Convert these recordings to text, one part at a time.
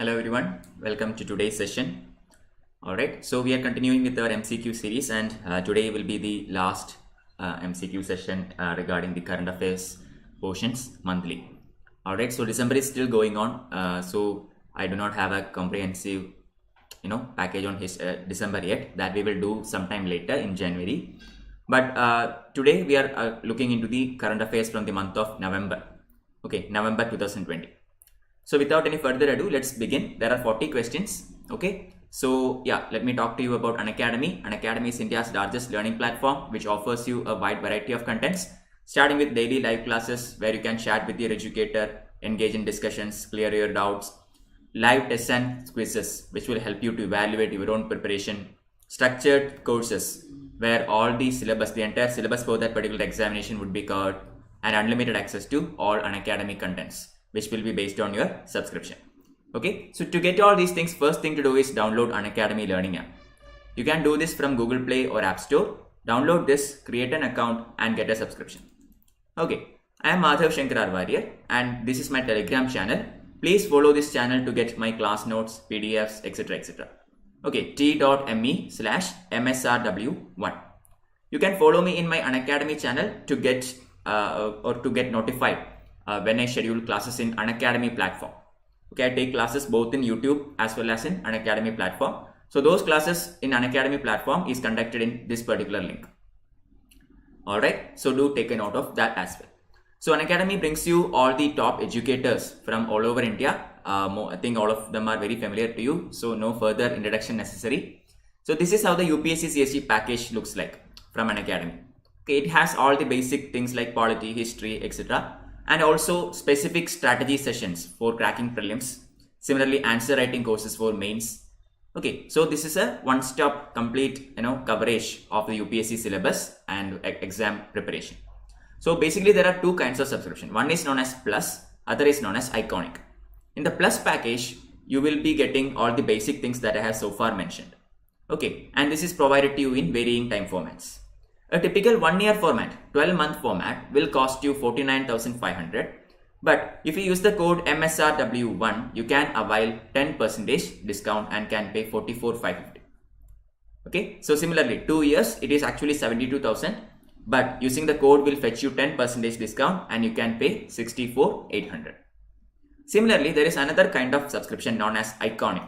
Hello everyone, welcome to today's session. Alright, so we are continuing with our MCQ series and today will be the last MCQ session regarding the current affairs portions monthly. Alright, so December is still going on, so I do not have a comprehensive package on December yet. That we will do sometime later in January. But today we are looking into the current affairs from the month of November. Okay, November 2020. So without any further ado, let's begin. There are 40 questions. Okay. So yeah, let me talk to you about Unacademy. Unacademy is India's largest learning platform, which offers you a wide variety of contents, starting with daily live classes where you can chat with your educator, engage in discussions, clear your doubts, live tests and quizzes, which will help you to evaluate your own preparation, structured courses where all the syllabus, the entire syllabus for that particular examination would be covered, and unlimited access to all Unacademy contents, which will be based on your subscription. Okay, so to get all these things, first thing to do is download Unacademy Learning app. You can do this from Google Play or App Store. Download this, create an account and get a subscription. Okay, I am Madhav Sankar R Warrier and this is my Telegram channel. Please follow this channel to get my class notes, PDFs, etc. etc. Okay, t.me/msrw1. You can follow me in my Unacademy channel to get notified when I schedule classes in Unacademy platform. Okay, I take classes both in YouTube as well as in Unacademy platform. So those classes in Unacademy platform is conducted in this particular link. Alright, so do take a note of that as well. So Unacademy brings you all the top educators from all over India. I think all of them are very familiar to you, so no further introduction necessary. So this is how the UPSC CSE package looks like from Unacademy. Okay, it has all the basic things like polity, history, etc. and also specific strategy sessions for cracking prelims. Similarly, answer writing courses for mains. Okay, so this is a one-stop complete coverage of the UPSC syllabus and exam preparation. So basically there are two kinds of subscription. One is known as Plus, other is known as Iconic. In the Plus package, you will be getting all the basic things that I have so far mentioned. Okay, and this is provided to you in varying time formats. A typical 1-year format, 12-month format will cost you 49,500. But if you use the code MSRW1, you can avail 10% discount and can pay 44,550. Okay, so similarly, 2 years, it is actually 72,000. But using the code will fetch you 10% discount and you can pay 64,800. Similarly, there is another kind of subscription known as Iconic.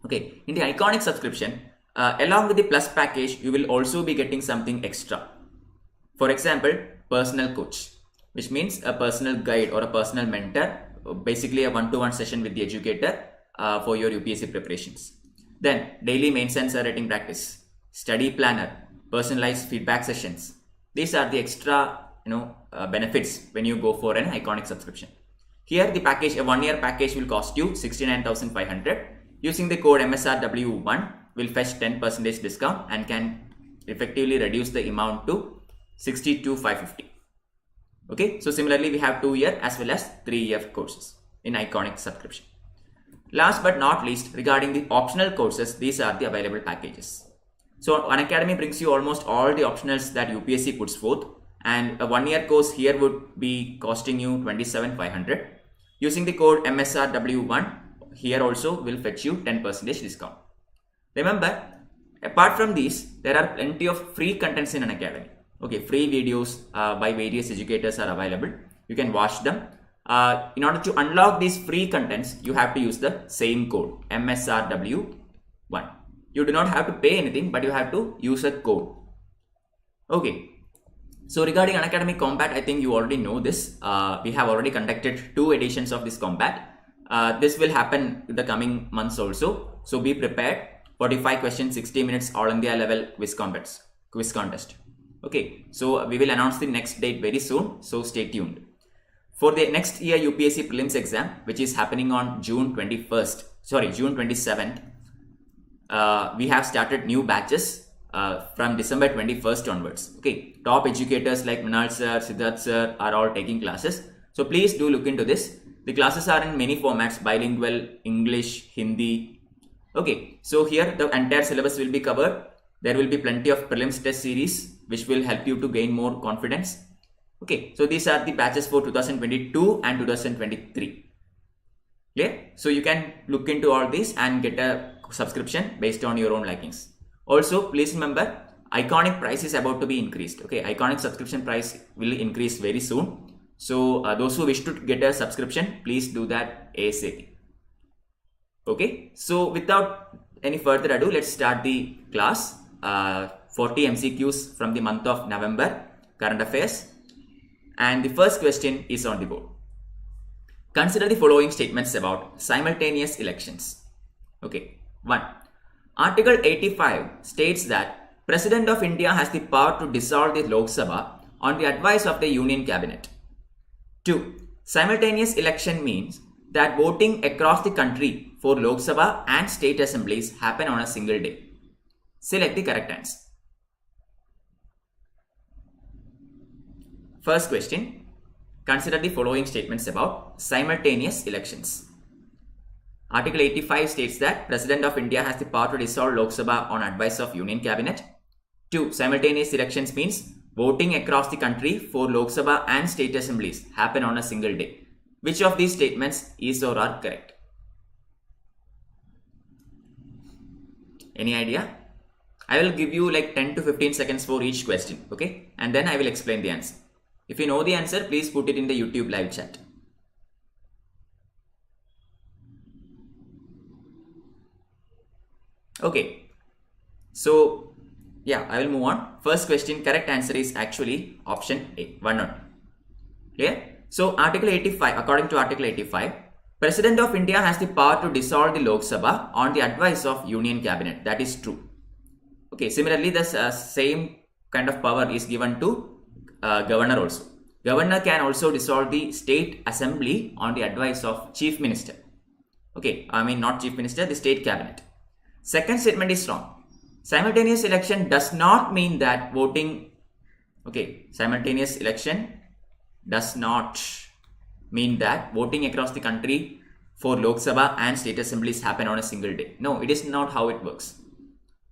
Okay, in the Iconic subscription, along with the Plus package, you will also be getting something extra. For example, personal coach, which means a personal guide or a personal mentor, basically a one-to-one session with the educator for your UPSC preparations. Then daily mains and writing practice, study planner, personalized feedback sessions. These are the extra benefits when you go for an Iconic subscription. Here the package, a 1-year package will cost you 69,500. Using the code MSRW1 will fetch 10% discount and can effectively reduce the amount to 62,550. Okay, so similarly we have 2-year as well as 3-year courses in Iconic subscription. Last but not least, regarding the optional courses, these are the available packages. So Unacademy brings you almost all the optionals that UPSC puts forth, and a 1-year course here would be costing you 27,500. Using the code MSRW1 here also will fetch you 10% discount. Remember, apart from these, there are plenty of free contents in Unacademy. Okay, free videos by various educators are available. You can watch them. In order to unlock these free contents, you have to use the same code MSRW1. You do not have to pay anything, but you have to use a code. Okay. So regarding Unacademy Combat, I think you already know this. We have already conducted 2 editions of this combat. This will happen in the coming months also. So be prepared. 45 questions, 60 minutes, all India level quiz contest. Okay, so we will announce the next date very soon, so stay tuned. For the next year UPSC Prelims exam, which is happening on June 27th, we have started new batches from December 21st onwards. Okay, top educators like Manal sir, Siddharth sir are all taking classes. So please do look into this. The classes are in many formats: bilingual, English, Hindi. Okay, so here the entire syllabus will be covered. There will be plenty of prelims test series which will help you to gain more confidence. Okay, so these are the batches for 2022 and 2023. Clear? So you can look into all these and get a subscription based on your own likings. Also, please remember, Iconic price is about to be increased. Okay, Iconic subscription price will increase very soon. So those who wish to get a subscription, please do that ASAP. Okay, so without any further ado, let's start the class. 40 MCQs from the month of November, current affairs. And the first question is on the board. Consider the following statements about simultaneous elections. Okay, 1. Article 85 states that President of India has the power to dissolve the Lok Sabha on the advice of the Union Cabinet. 2. Simultaneous election means that voting across the country for Lok Sabha and state assemblies happen on a single day. Select the correct answer. First question. Consider the following statements about simultaneous elections. Article 85 states that President of India has the power to dissolve Lok Sabha on advice of Union Cabinet. 2. Simultaneous elections means voting across the country for Lok Sabha and state assemblies happen on a single day. Which of these statements is or are correct? Any idea? I will give you like 10 to 15 seconds for each question, okay? And then I will explain the answer. If you know the answer, please put it in the YouTube live chat. Okay, so yeah, I will move on. First question, correct answer is actually option A, 1 on 2. Clear? So Article 85, according to Article 85, President of India has the power to dissolve the Lok Sabha on the advice of Union Cabinet. That is true. Okay, similarly, the same kind of power is given to governor also. Governor can also dissolve the state assembly on the advice of chief minister. Okay, I mean not chief minister, the state cabinet. Second statement is wrong. Simultaneous election does not mean that voting. Okay, simultaneous election does not mean that voting across the country for Lok Sabha and state assemblies happen on a single day. No, it is not how it works.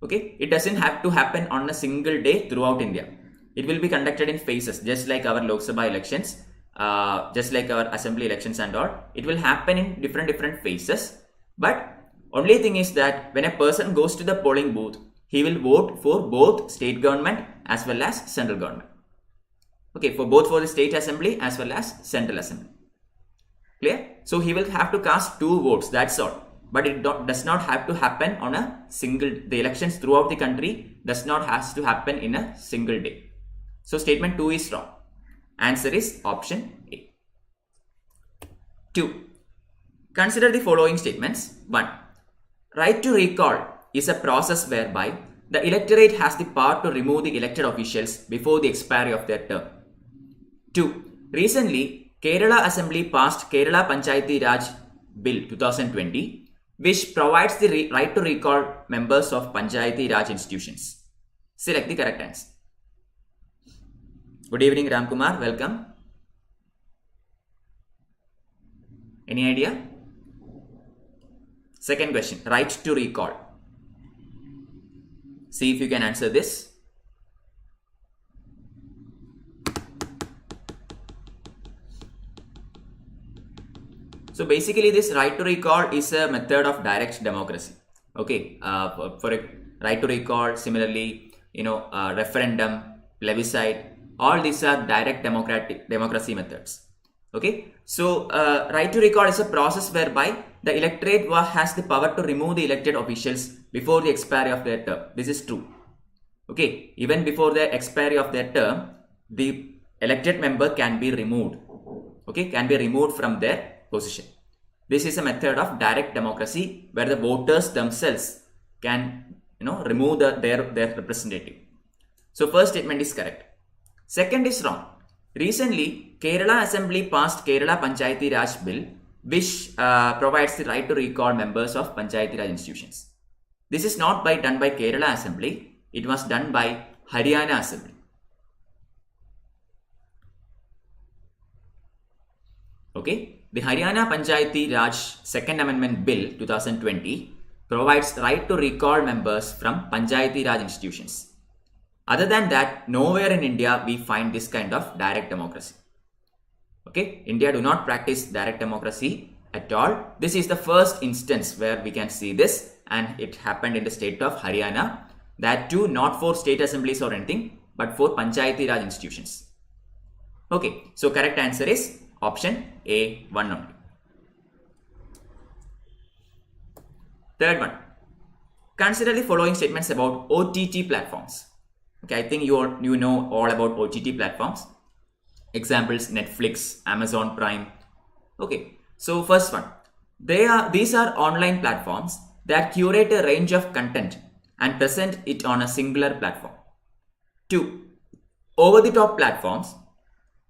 Okay, it doesn't have to happen on a single day throughout India. It will be conducted in phases, just like our Lok Sabha elections, just like our assembly elections and all. It will happen in different phases. But only thing is that when a person goes to the polling booth, he will vote for both state government as well as central government. Okay, for both for the state assembly as well as central assembly. Clear? So he will have to cast 2 votes, that's all. But it does not have to happen on a single, the elections throughout the country does not has to happen in a single day. So statement 2 is wrong. Answer is option A. 2. Consider the following statements. 1. Right to recall is a process whereby the electorate has the power to remove the elected officials before the expiry of their term. 2. Recently, Kerala Assembly passed Kerala Panchayati Raj Bill 2020, which provides the right to recall members of Panchayati Raj institutions. Select the correct answer. Good evening, Ramkumar. Welcome. Any idea? Second question, right to recall. See if you can answer this. So basically this right to recall is a method of direct democracy. Okay, for a right to recall, similarly, referendum, plebiscite, all these are direct democracy methods. Okay, so right to recall is a process whereby the electorate has the power to remove the elected officials before the expiry of their term. This is true. Okay, even before the expiry of their term, the elected member can be removed. Okay, can be removed from their position. This is a method of direct democracy where the voters themselves can remove their representative. So first statement is correct. Second is wrong. Recently, Kerala Assembly passed Kerala Panchayati Raj Bill, which provides the right to recall members of Panchayati Raj institutions. This is not done by Kerala Assembly. It was done by Haryana Assembly. Okay, the Haryana Panchayati Raj Second Amendment Bill 2020 provides right to recall members from Panchayati Raj institutions. Other than that, nowhere in India we find this kind of direct democracy. Okay, India do not practice direct democracy at all. This is the first instance where we can see this, and it happened in the state of Haryana. That too not for state assemblies or anything, but for Panchayati Raj institutions. Okay, so correct answer is option A, 1 only. Third one. Consider the following statements about OTT platforms. Okay, I think you know all about OTT platforms. Examples: Netflix, Amazon Prime. Okay, so first one. These are online platforms that curate a range of content and present it on a singular platform. 2. Over-the-top platforms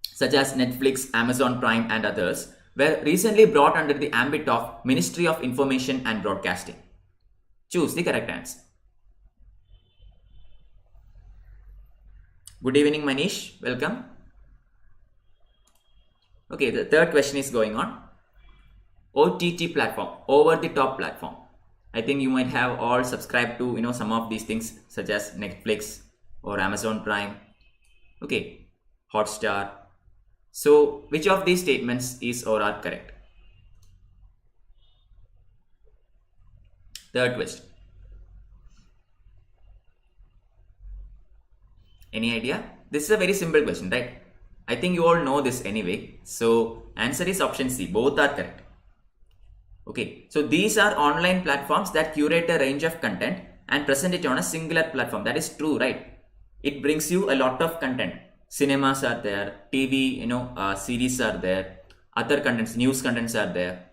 such as Netflix, Amazon Prime and others were recently brought under the ambit of Ministry of Information and Broadcasting. Choose the correct answer. Good evening, Manish. Welcome. Okay, the third question is going on. OTT platform, over-the-top platform. I think you might have all subscribed to some of these things such as Netflix or Amazon Prime. Okay, Hotstar. So which of these statements is or are correct? Third question. Any idea? This is a very simple question, right? I think you all know this anyway. So answer is option C. Both are correct. Okay, so these are online platforms that curate a range of content and present it on a singular platform. That is true, right? It brings you a lot of content. Cinemas are there, TV, series are there, other contents, news contents are there.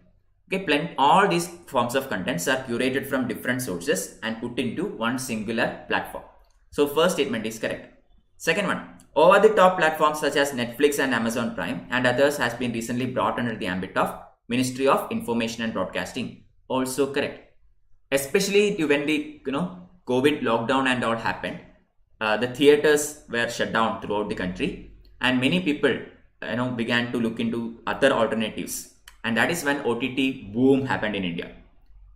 Okay, all these forms of contents are curated from different sources and put into one singular platform. So first statement is correct. Second one, over-the-top platforms such as Netflix and Amazon Prime and others has been recently brought under the ambit of Ministry of Information and Broadcasting. Also correct. Especially when the COVID lockdown and all happened, the theaters were shut down throughout the country, and many people began to look into other alternatives, and that is when OTT boom happened in India.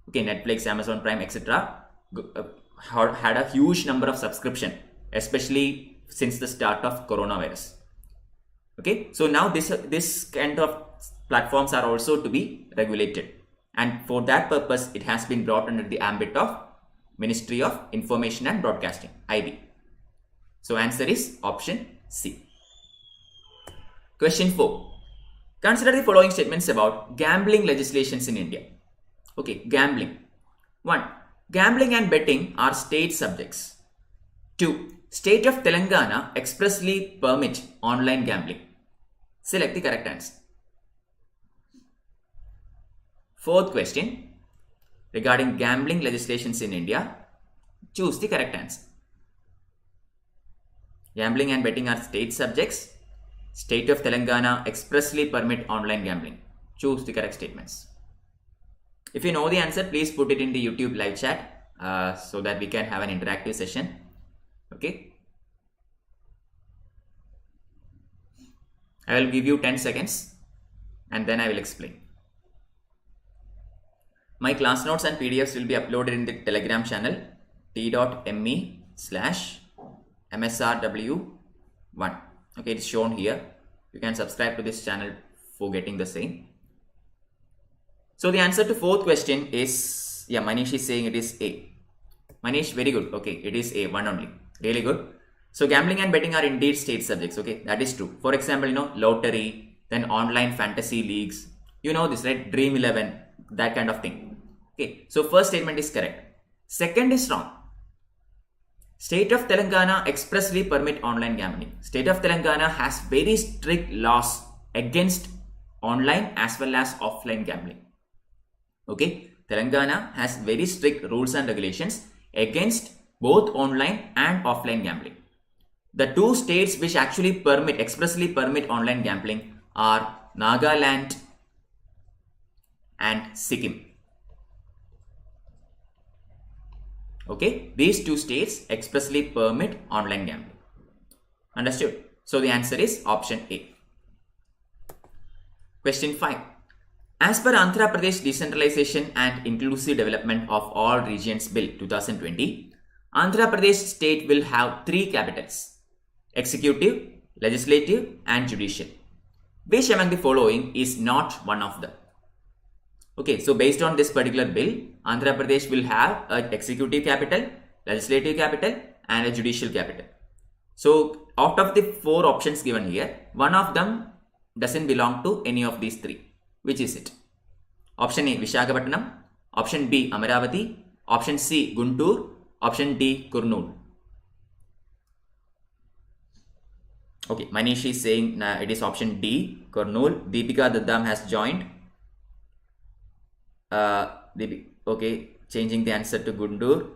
Okay, Netflix, Amazon Prime, etc. Had a huge number of subscription, especially since the start of coronavirus. Okay, so now this kind of platforms are also to be regulated, and for that purpose it has been brought under the ambit of Ministry of Information and Broadcasting, IB. So answer is option C. Question 4. Consider the following statements about gambling legislations in India. Okay, gambling. 1. Gambling and betting are state subjects. 2. State of Telangana expressly permit online gambling. Select the correct answer. Fourth question. Regarding gambling legislations in India, choose the correct answer. Gambling and betting are state subjects. State of Telangana expressly permit online gambling. Choose the correct statements. If you know the answer, please put it in the YouTube live chat so that we can have an interactive session. Okay. I will give you 10 seconds and then I will explain. My class notes and PDFs will be uploaded in the Telegram channel t.me/MSRW1. Okay, it's shown here. You can subscribe to this channel for getting the same. So the answer to fourth question is, Manish is saying it is A. Manish, very good. Okay, it is A, 1 only. Really good. So gambling and betting are indeed state subjects. Okay, that is true. For example, lottery, then online fantasy leagues. You know this, right? Dream 11, that kind of thing. Okay, so first statement is correct. Second is wrong. State of Telangana expressly permit online gambling. State of Telangana has very strict laws against online as well as offline gambling. Okay, Telangana has very strict rules and regulations against both online and offline gambling. The two states which actually expressly permit online gambling are Nagaland and Sikkim. Okay, these two states expressly permit online gambling. Understood? So the answer is option A. Question 5. As per Andhra Pradesh Decentralization and Inclusive Development of All Regions Bill 2020, Andhra Pradesh state will have 3 capitals: executive, legislative and judicial. Which among the following is not one of them? Okay, so based on this particular bill, Andhra Pradesh will have an executive capital, legislative capital, and a judicial capital. So out of the 4 options given here, one of them doesn't belong to any of these 3. Which is it? Option A, Visakhapatnam. Option B, Amaravati. Option C, Guntur. Option D, Kurnool. Okay, Manish is saying it is option D, Kurnool. Deepika Daddam has joined. Okay, changing the answer to Guntur.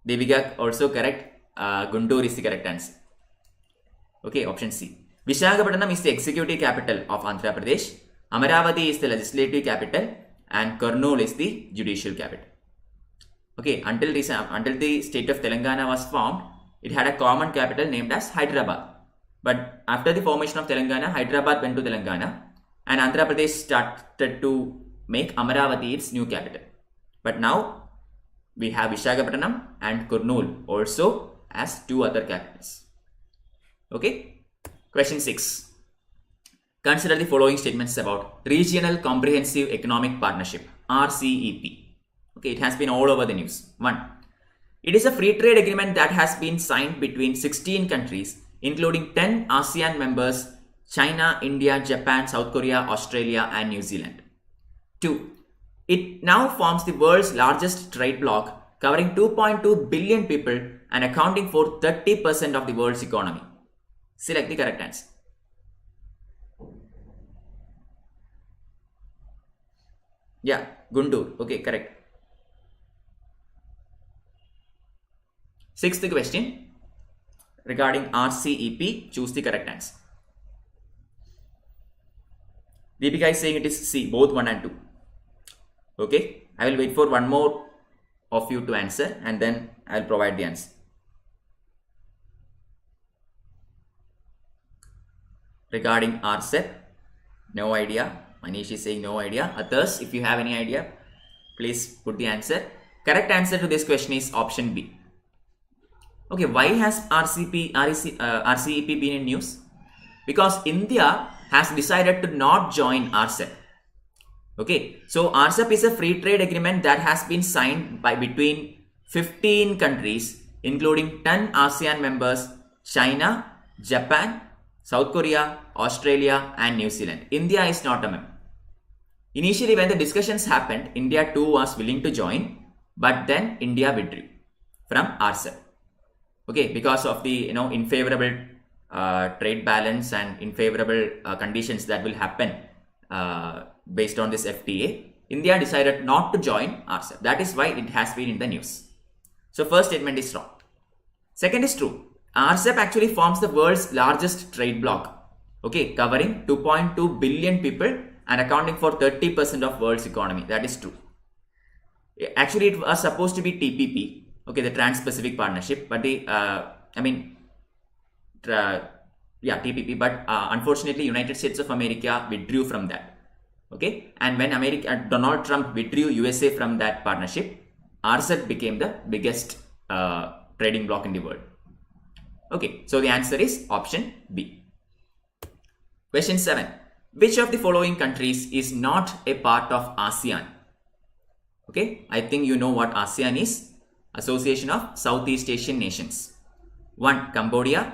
Deepika also correct. Guntur is the correct answer. Okay, option C. Visakhapatnam is the executive capital of Andhra Pradesh. Amaravati is the legislative capital, and Kurnool is the judicial capital. Okay, until the state of Telangana was formed, it had a common capital named as Hyderabad. But after the formation of Telangana, Hyderabad went to Telangana, and Andhra Pradesh started to make Amaravati its new capital. But now we have Visakhapatnam and Kurnool also as 2 other capitals. Okay, question 6. Consider the following statements about Regional Comprehensive Economic Partnership, RCEP. Okay, it has been all over the news. 1. It is a free trade agreement that has been signed between 16 countries, including 10 ASEAN members, China, India, Japan, South Korea, Australia, and New Zealand. 2. It now forms the world's largest trade bloc, covering 2.2 billion people and accounting for 30% of the world's economy. Select the correct answer. Yeah, Guntur. Okay, correct. 6th question. Regarding RCEP, choose the correct answer. Deepika is saying it is C, both 1 and 2. Okay, I will wait for one more of you to answer and then I will provide the answer. Regarding RCEP, no idea. Manish is saying no idea. Others, if you have any idea, please put the answer. Correct answer to this question is option B. Okay, why has RCEP been in news? Because India has decided to not join RCEP. Okay, so RCEP is a free trade agreement that has been signed between 15 countries, including 10 ASEAN members, China, Japan, South Korea, Australia, and New Zealand. India is not a member. Initially, when the discussions happened, India too was willing to join, but then India withdrew from RCEP. Okay, because of the unfavorable trade balance and unfavorable conditions that will happen based on this FTA, India decided not to join RCEP. That is why it has been in the news. So first statement is wrong. Second is true. RCEP actually forms the world's largest trade bloc, okay, covering 2.2 billion people and accounting for 30% of world's economy. That is true. Actually, it was supposed to be TPP, okay, the Trans-Pacific Partnership, but TPP, but unfortunately, United States of America withdrew from that. Okay, and when Donald Trump withdrew USA from that partnership, RCEP became the biggest trading bloc in the world. Okay, so the answer is option B. Question 7. Which of the following countries is not a part of ASEAN? Okay, I think you know what ASEAN is. Association of Southeast Asian Nations. 1. Cambodia.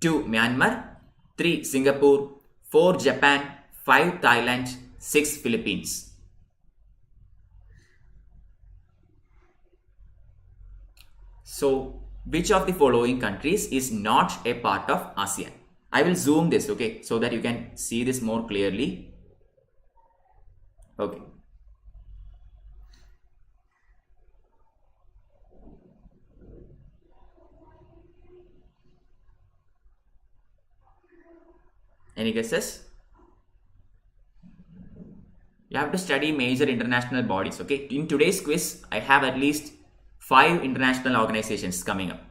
2. Myanmar. 3. Singapore. 4. Japan. 5. Thailand. 6. Philippines. So, which of the following countries is not a part of ASEAN? I will zoom this, okay, so that you can see this more clearly. Okay. Any guesses? You have to study major international bodies, okay? In today's quiz, I have at least 5 international organizations coming up.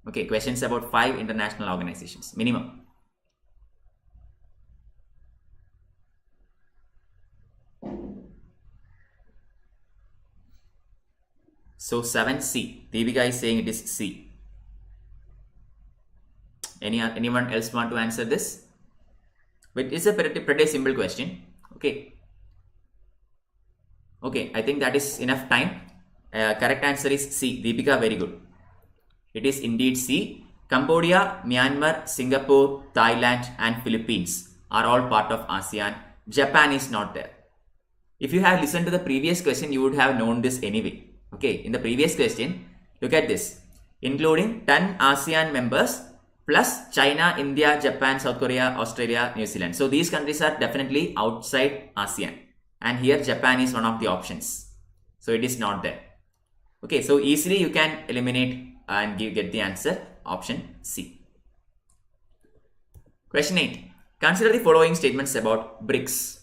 Okay, questions about 5 international organizations, minimum. So 7C. Deepika is saying it is C. Anyone else want to answer this? But it's a pretty simple question. Okay. Okay, I think that is enough time. Correct answer is C. Deepika, very good. It is indeed C. Cambodia, Myanmar, Singapore, Thailand and Philippines are all part of ASEAN. Japan is not there. If you have listened to the previous question, you would have known this anyway. Okay, in the previous question, look at this. Including 10 ASEAN members plus China, India, Japan, South Korea, Australia, New Zealand. So these countries are definitely outside ASEAN. And here Japan is one of the options. So it is not there. Okay, so easily you can eliminate and get the answer, option C. Question 8. Consider the following statements about BRICS.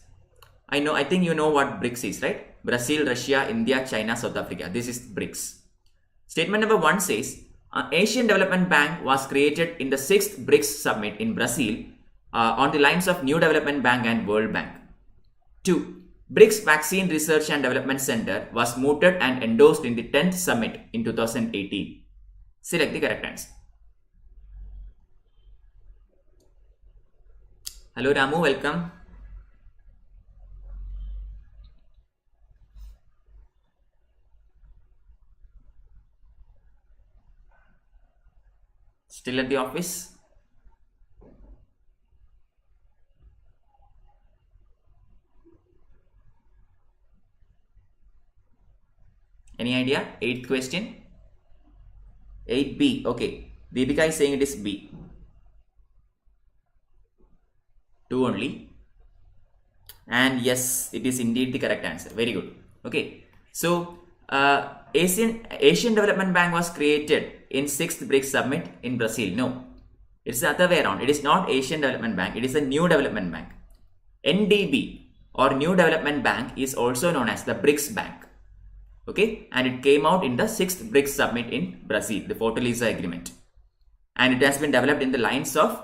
I think you know what BRICS is, right? Brazil, Russia, India, China, South Africa. This is BRICS. Statement number 1 says, Asian Development Bank was created in the 6th BRICS Summit in Brazil on the lines of New Development Bank and World Bank. 2. BRICS Vaccine Research and Development Center was mooted and endorsed in the 10th Summit in 2018. Select the correct answer. Hello Ramu, welcome. Still at the office? Any idea? 8th question. 8B. Okay. Deepika is saying it is B. 2 only. And yes, it is indeed the correct answer. Very good. Okay. So, Asian Development Bank was created in 6th BRICS Summit in Brazil. No. It's the other way around. It is not Asian Development Bank. It is a New Development Bank. NDB or New Development Bank is also known as the BRICS Bank. Okay, and it came out in the 6th BRICS Summit in Brazil, the Fortaleza Agreement. And it has been developed in the lines of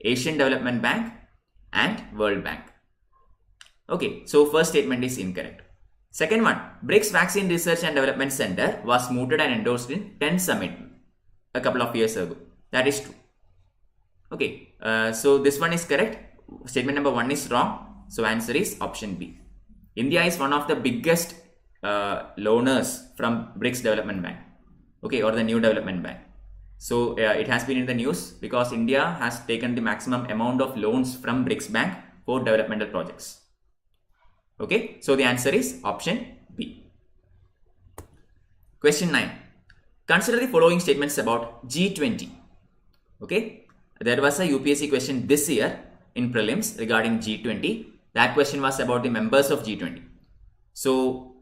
Asian Development Bank and World Bank. Okay, so first statement is incorrect. Second one, BRICS Vaccine Research and Development Center was mooted and endorsed in 10th Summit a couple of years ago. That is true. Okay, so this one is correct. Statement number 1 is wrong. So answer is option B. India is one of the biggest loaners from BRICS Development Bank, okay, or the New Development Bank. So it has been in the news because India has taken the maximum amount of loans from BRICS Bank for developmental projects. Okay, so the answer is option B. Question 9. Consider the following statements about G20. Okay, there was a UPSC question this year in prelims regarding G20. That question was about the members of G20. So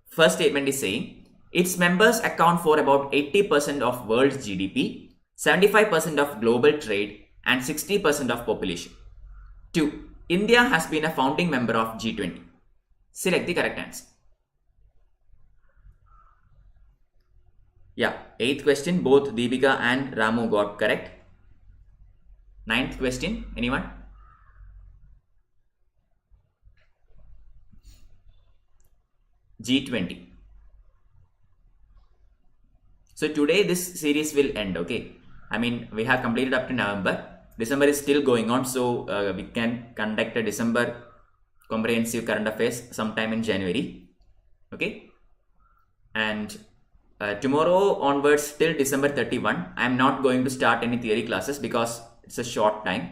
first statement is saying, its members account for about 80% of world's GDP, 75% of global trade, and 60% of population. 2. India has been a founding member of G20. Select the correct answer. Yeah, 8th question, both Deepika and Ramu got correct. 9th question, anyone? G20. So today this series will end, okay? I mean, we have completed up to November. December is still going on, so we can conduct a December comprehensive current affairs sometime in January, okay? And tomorrow onwards till December 31, I am not going to start any theory classes because it's a short time.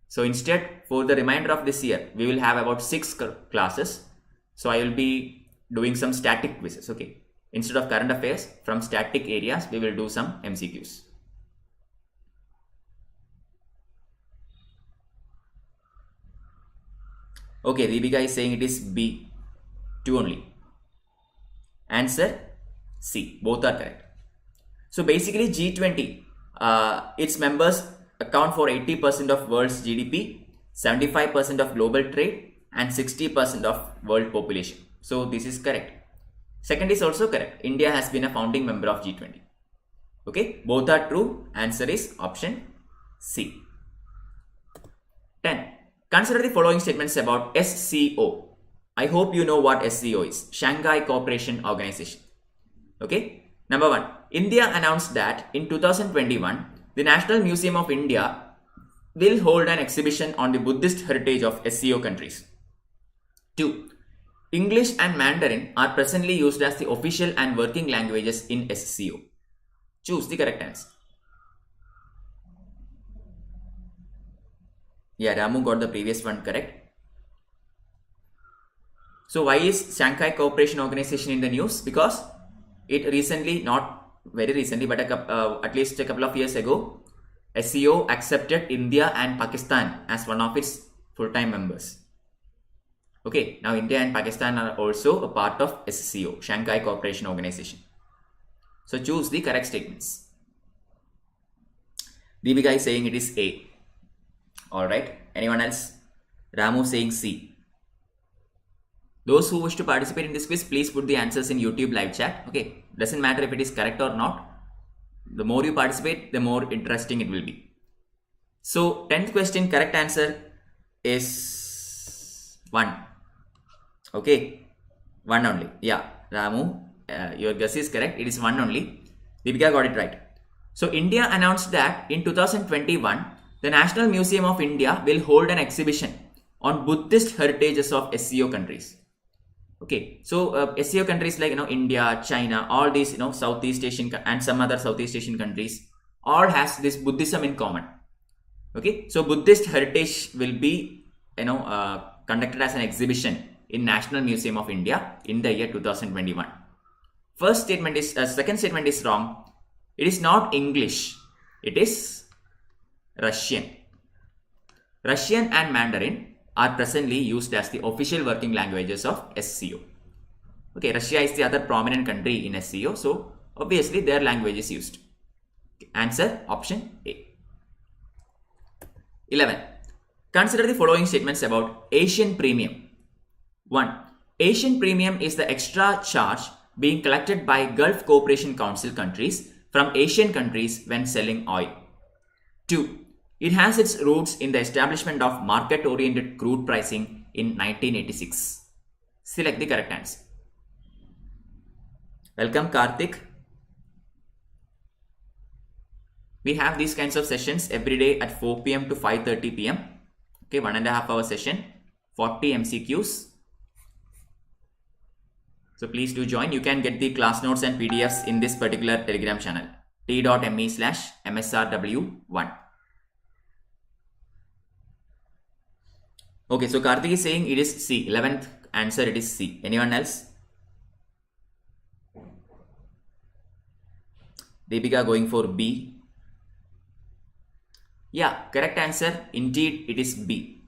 So instead, for the remainder of this year, we will have about 6 classes. So I will be doing some static quizzes, okay? Instead of current affairs, from static areas, we will do some MCQs. Okay, Deepika is saying it is B, 2 only. Answer C, both are correct. So basically G20, its members account for 80% of world's GDP, 75% of global trade, and 60% of world population. So this is correct. Second is also correct. India has been a founding member of G20. Okay, both are true. Answer is option C. 10. Consider the following statements about SCO. I hope you know what SCO is. Shanghai Cooperation Organization. Okay. Number 1. India announced that in 2021, the National Museum of India will hold an exhibition on the Buddhist heritage of SCO countries. 2. English and Mandarin are presently used as the official and working languages in SCO. Choose the correct answer. Yeah, Ramu got the previous one correct. So why is Shanghai Cooperation Organization in the news? Because it recently, not very recently, but at least a couple of years ago, SCO accepted India and Pakistan as one of its full-time members. Okay, now India and Pakistan are also a part of SCO, Shanghai Cooperation Organization. So choose the correct statements. Deepika is saying it is A. Alright, anyone else? Ramu saying C. Those who wish to participate in this quiz, please put the answers in YouTube live chat. Okay, doesn't matter if it is correct or not. The more you participate, the more interesting it will be. So 10th question, correct answer is 1. Okay, 1 only. Yeah, Ramu, your guess is correct. It is 1 only. Deepika got it right. So India announced that in 2021, the National Museum of India will hold an exhibition on Buddhist heritages of SCO countries. Okay, so SCO countries like India, China, all these Southeast Asian and some other Southeast Asian countries all has this Buddhism in common. Okay, so Buddhist heritage will be conducted as an exhibition in National Museum of India in the year 2021. Second statement is wrong. It is not English. It is Russian. Russian and Mandarin are presently used as the official working languages of SCO. Okay, Russia is the other prominent country in SCO, so obviously their language is used. Okay, answer option A. 11. Consider the following statements about Asian premium. 1. Asian premium is the extra charge being collected by Gulf Cooperation Council countries from Asian countries when selling oil. 2. It has its roots in the establishment of market-oriented crude pricing in 1986. Select the correct answer. Welcome Karthik. We have these kinds of sessions every day at 4 p.m. to 5:30 p.m. Okay, 1.5 hour session, 40 MCQs. So please do join. You can get the class notes and PDFs in this particular Telegram channel, t.me/msrw1. Okay, so Karthik is saying it is C. 11th answer, it is C. Anyone else? Deepika going for B. Yeah, correct answer. Indeed, it is B.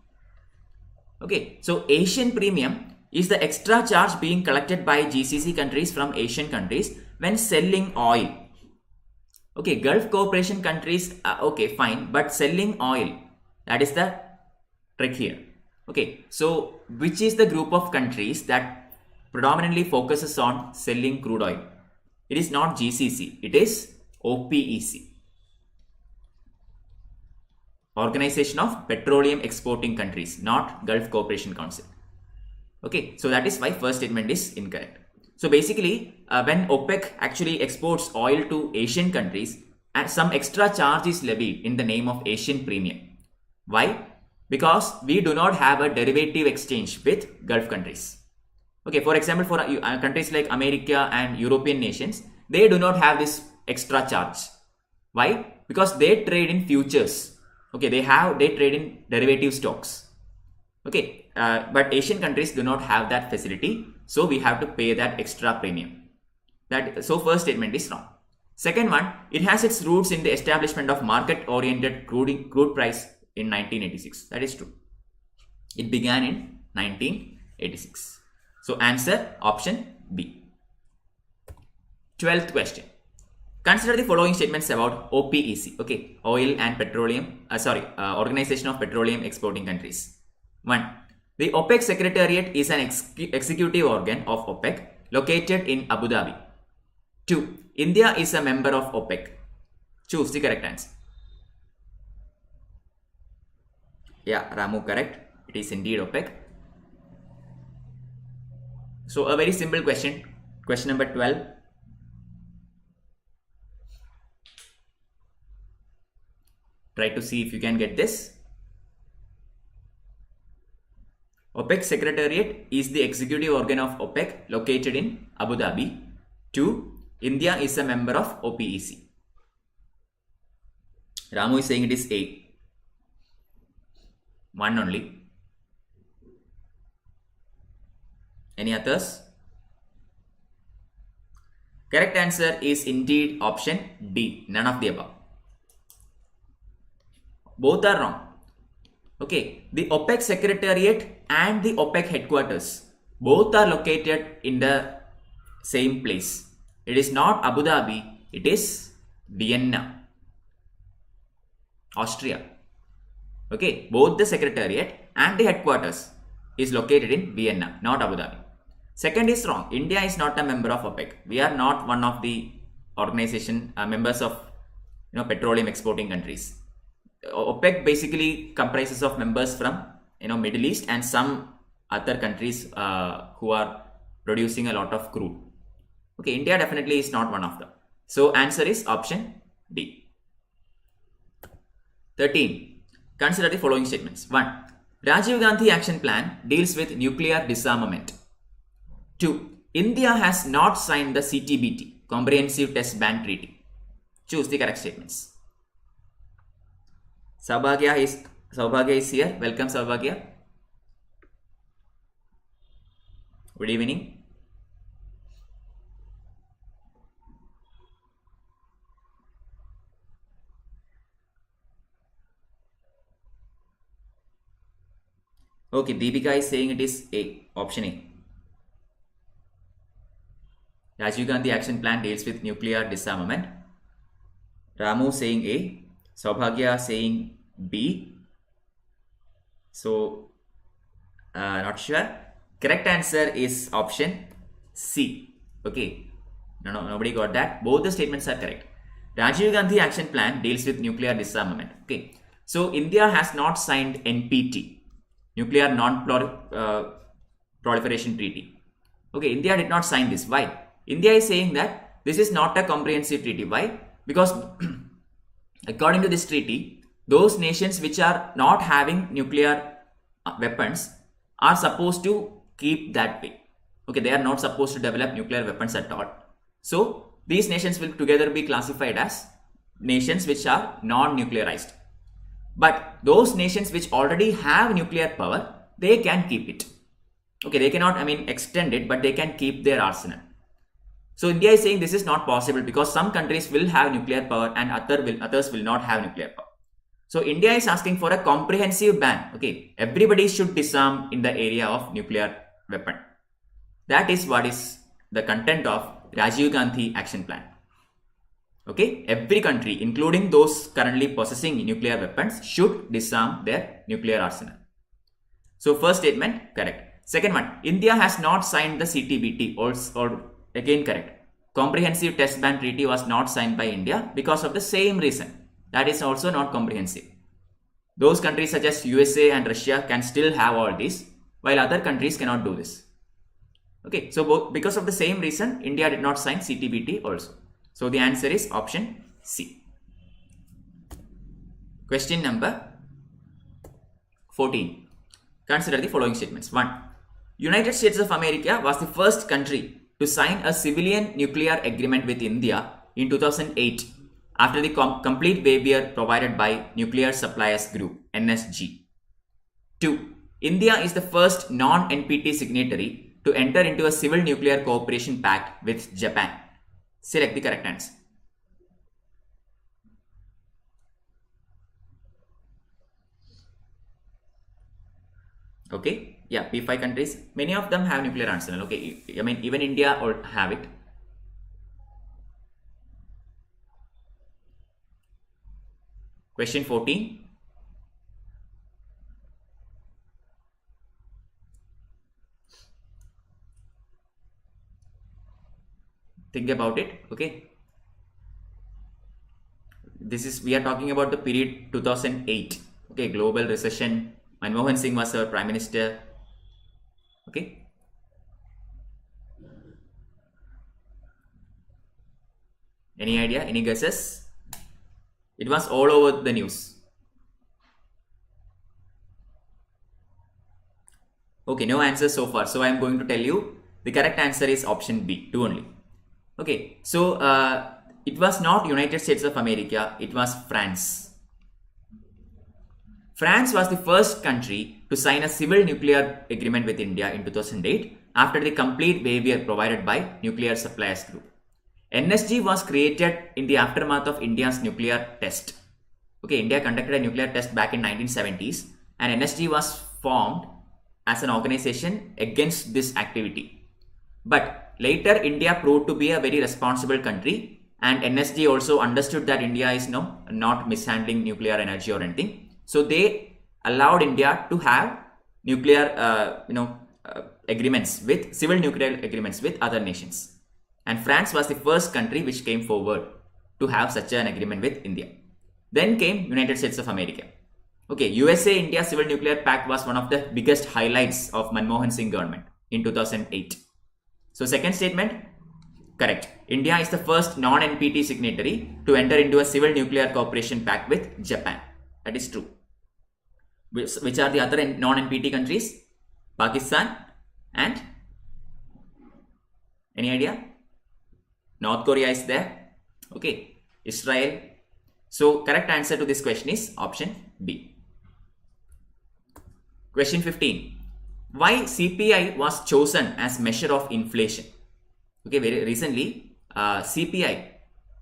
Okay, so Asian premium is the extra charge being collected by GCC countries from Asian countries when selling oil. Okay, Gulf Cooperation countries, okay, fine, but selling oil, that is the trick here. Okay, so which is the group of countries that predominantly focuses on selling crude oil? It is not GCC, it is OPEC. Organization of Petroleum Exporting Countries, not Gulf Cooperation Council. Okay, so that is why first statement is incorrect. So basically, when OPEC actually exports oil to Asian countries, some extra charge is levied in the name of Asian premium. Why? Because we do not have a derivative exchange with Gulf countries. Okay, for example, for countries like America and European nations, they do not have this extra charge. Why? Because they trade in futures. Okay, they trade in derivative stocks. Okay, but Asian countries do not have that facility, so we have to pay that extra premium. So first statement is wrong. Second one, it has its roots in the establishment of market-oriented crude price in 1986. That is true. It began in 1986. So answer option B. 12th question. Consider the following statements about OPEC. Okay, Oil and Petroleum. Organization of Petroleum Exporting Countries. 1. The OPEC Secretariat is an executive organ of OPEC located in Abu Dhabi. 2. India is a member of OPEC. Choose the correct answer. Yeah, Ramu correct. It is indeed OPEC. So a very simple question. Question number 12. Try to see if you can get this. OPEC Secretariat is the executive organ of OPEC located in Abu Dhabi. 2. India is a member of OPEC. Ramu is saying it is A. One only. Any others? Correct answer is indeed option D. None of the above. Both are wrong. Okay, the OPEC Secretariat and the OPEC headquarters both are located in the same place. It is not Abu Dhabi, it is Vienna, Austria. Okay, both the Secretariat and the headquarters is located in Vienna, not Abu Dhabi. Second is wrong. India is not a member of OPEC. We are not one of the organization members of petroleum exporting countries. OPEC basically comprises of members from Middle East and some other countries who are producing a lot of crude. Okay, India definitely is not one of them. So answer is option D. 13. Consider the following statements. 1. Rajiv Gandhi Action Plan deals with nuclear disarmament. 2. India has not signed the CTBT, Comprehensive Test Ban Treaty. Choose the correct statements. Saubhagya is here. Welcome, Saubhagya. Good evening. Okay, Deepika is saying it is A. Option A. Rajiv Gandhi Action Plan deals with nuclear disarmament. Ramu saying A. Saubhagya saying B. So, not sure. Correct answer is option C. Okay. No, nobody got that. Both the statements are correct. Rajiv Gandhi Action Plan deals with nuclear disarmament. Okay. So, India has not signed NPT, Nuclear Non-Proliferation Treaty. Okay, India did not sign this. Why? India is saying that this is not a comprehensive treaty. Why? Because according to this treaty, those nations which are not having nuclear weapons are supposed to keep that way. Okay, they are not supposed to develop nuclear weapons at all. So, these nations will together be classified as nations which are non-nuclearized. But those nations which already have nuclear power, they can keep it. Okay, they cannot, extend it, but they can keep their arsenal. So India is saying this is not possible because some countries will have nuclear power and others will not have nuclear power. So India is asking for a comprehensive ban. Okay, everybody should disarm in the area of nuclear weapon. That is what is the content of Rajiv Gandhi Action Plan. Okay, every country, including those currently possessing nuclear weapons, should disarm their nuclear arsenal. So first statement, correct. Second one, India has not signed the CTBT, or again correct. Comprehensive Test Ban Treaty was not signed by India because of the same reason. That is also not comprehensive. Those countries such as USA and Russia can still have all these, while other countries cannot do this. Okay, so because of the same reason, India did not sign CTBT also. So the answer is option C. Question number 14. Consider the following statements. 1. United States of America was the first country to sign a civilian nuclear agreement with India in 2008 after the complete waiver provided by Nuclear Suppliers Group, NSG. 2. India is the first non-NPT signatory to enter into a civil nuclear cooperation pact with Japan. Select the correct answer. Okay, yeah, P5 countries, many of them have nuclear arsenal. Okay, even India or have it. Question 14. Think about it. Okay, we are talking about the period 2008. Okay, global recession. Manmohan Singh was our prime minister. Okay, any idea, any guesses? It was all over the news. Okay, no answer so far. So I am going to tell you the correct answer is option B, 2 only. Okay, so it was not United States of America, it was France. France was the first country to sign a civil nuclear agreement with India in 2008 after the complete waiver provided by Nuclear Suppliers Group. NSG was created in the aftermath of India's nuclear test. Okay, India conducted a nuclear test back in 1970s and NSG was formed as an organization against this activity. But later India proved to be a very responsible country and NSG also understood that India is not mishandling nuclear energy or anything. So they allowed India to have nuclear agreements with civil nuclear agreements with other nations. And France was the first country which came forward to have such an agreement with India. Then came United States of America. Okay, USA-India Civil Nuclear Pact was one of the biggest highlights of Manmohan Singh government in 2008. So second statement, correct. India is the first non-NPT signatory to enter into a civil nuclear cooperation pact with Japan. That is true. Which are the other non-NPT countries? Pakistan and any idea? North Korea is there. Okay, Israel. So correct answer to this question is option B. Question 15. Why CPI was chosen as measure of inflation? Okay, very recently CPI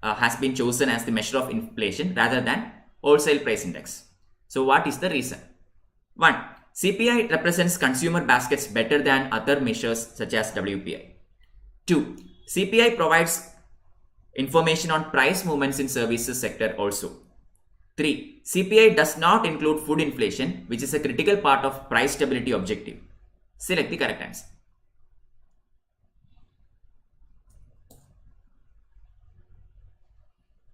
has been chosen as the measure of inflation rather than wholesale price index. So what is the reason? 1. CPI represents consumer baskets better than other measures such as WPI. 2. CPI provides information on price movements in services sector also. 3. CPI does not include food inflation, which is a critical part of price stability objective. Select the correct answer.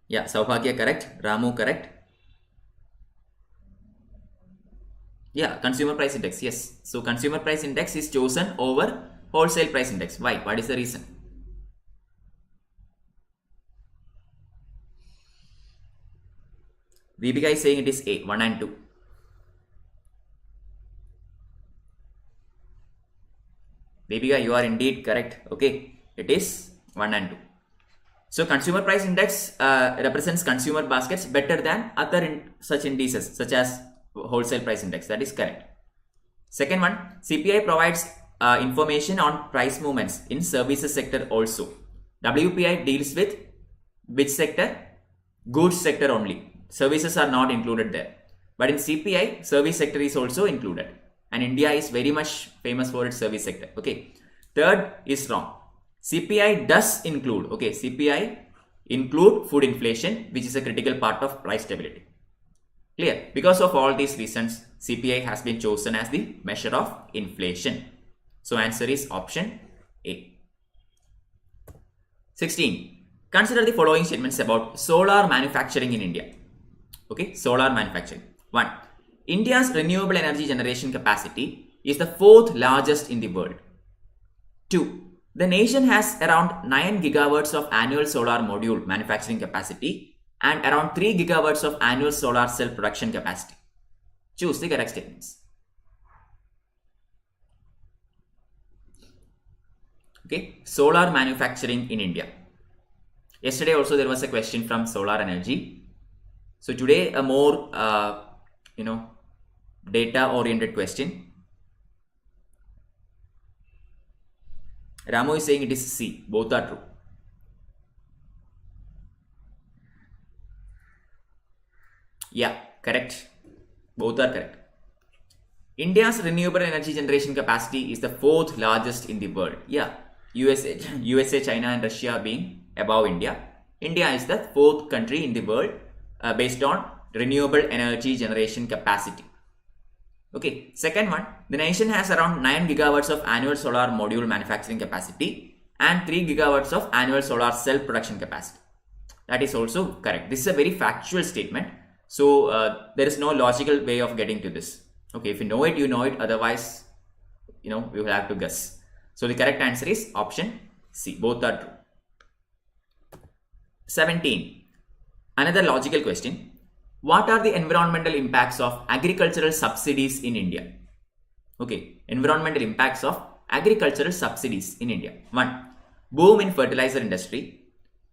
Yeah, Saubhagya correct, Ramu correct. Yeah, consumer price index, yes. So consumer price index is chosen over wholesale price index. Why? What is the reason? Deepika is saying it is A, 1 and 2. Deepika, you are indeed correct. Okay, it is 1 and 2. So consumer price index represents consumer baskets better than other such indices such as wholesale price index. That is correct. Second one, CPI provides information on price movements in services sector also. WPI deals with which sector? Goods sector only. Services are not included there. But in CPI, service sector is also included. And India is very much famous for its service sector. Okay. Third is wrong. CPI does include, okay, CPI include food inflation, which is a critical part of price stability. Clear? Because of all these reasons, CPI has been chosen as the measure of inflation. So answer is option A. 16. Consider the following statements about solar manufacturing in India. Okay, solar manufacturing. 1. India's renewable energy generation capacity is the 4th largest in the world. 2. The nation has around 9 gigawatts of annual solar module manufacturing capacity and around 3 gigawatts of annual solar cell production capacity. Choose the correct statements. Okay, solar manufacturing in India. Yesterday also there was a question from solar energy. So today a more data oriented question. Ramu is saying it is C. Both are true. Yeah, correct. Both are correct. India's renewable energy generation capacity is the 4th largest in the world. Yeah, USA, China and Russia being above India. India is the 4th country in the world based on renewable energy generation capacity. Okay, second one, the nation has around 9 gigawatts of annual solar module manufacturing capacity and 3 gigawatts of annual solar cell production capacity. That is also correct. This is a very factual statement. So there is no logical way of getting to this. Okay, if you know it, you know it. Otherwise, we will have to guess. So the correct answer is option C. Both are true. 17. Another logical question. What are the environmental impacts of agricultural subsidies in India? Okay, environmental impacts of agricultural subsidies in India. 1. Boom in fertilizer industry.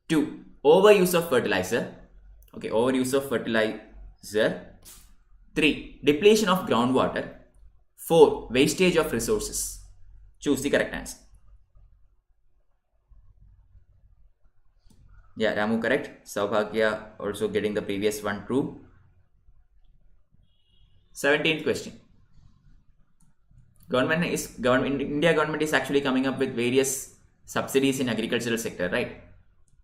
2. Overuse of fertilizer. Okay, overuse of fertilizer. 3. Depletion of groundwater. 4. Wastage of resources. Choose the correct answer. Yeah, Ramu correct. Saubhagya also getting the previous one true. 17th question. India government is actually coming up with various subsidies in agricultural sector, right?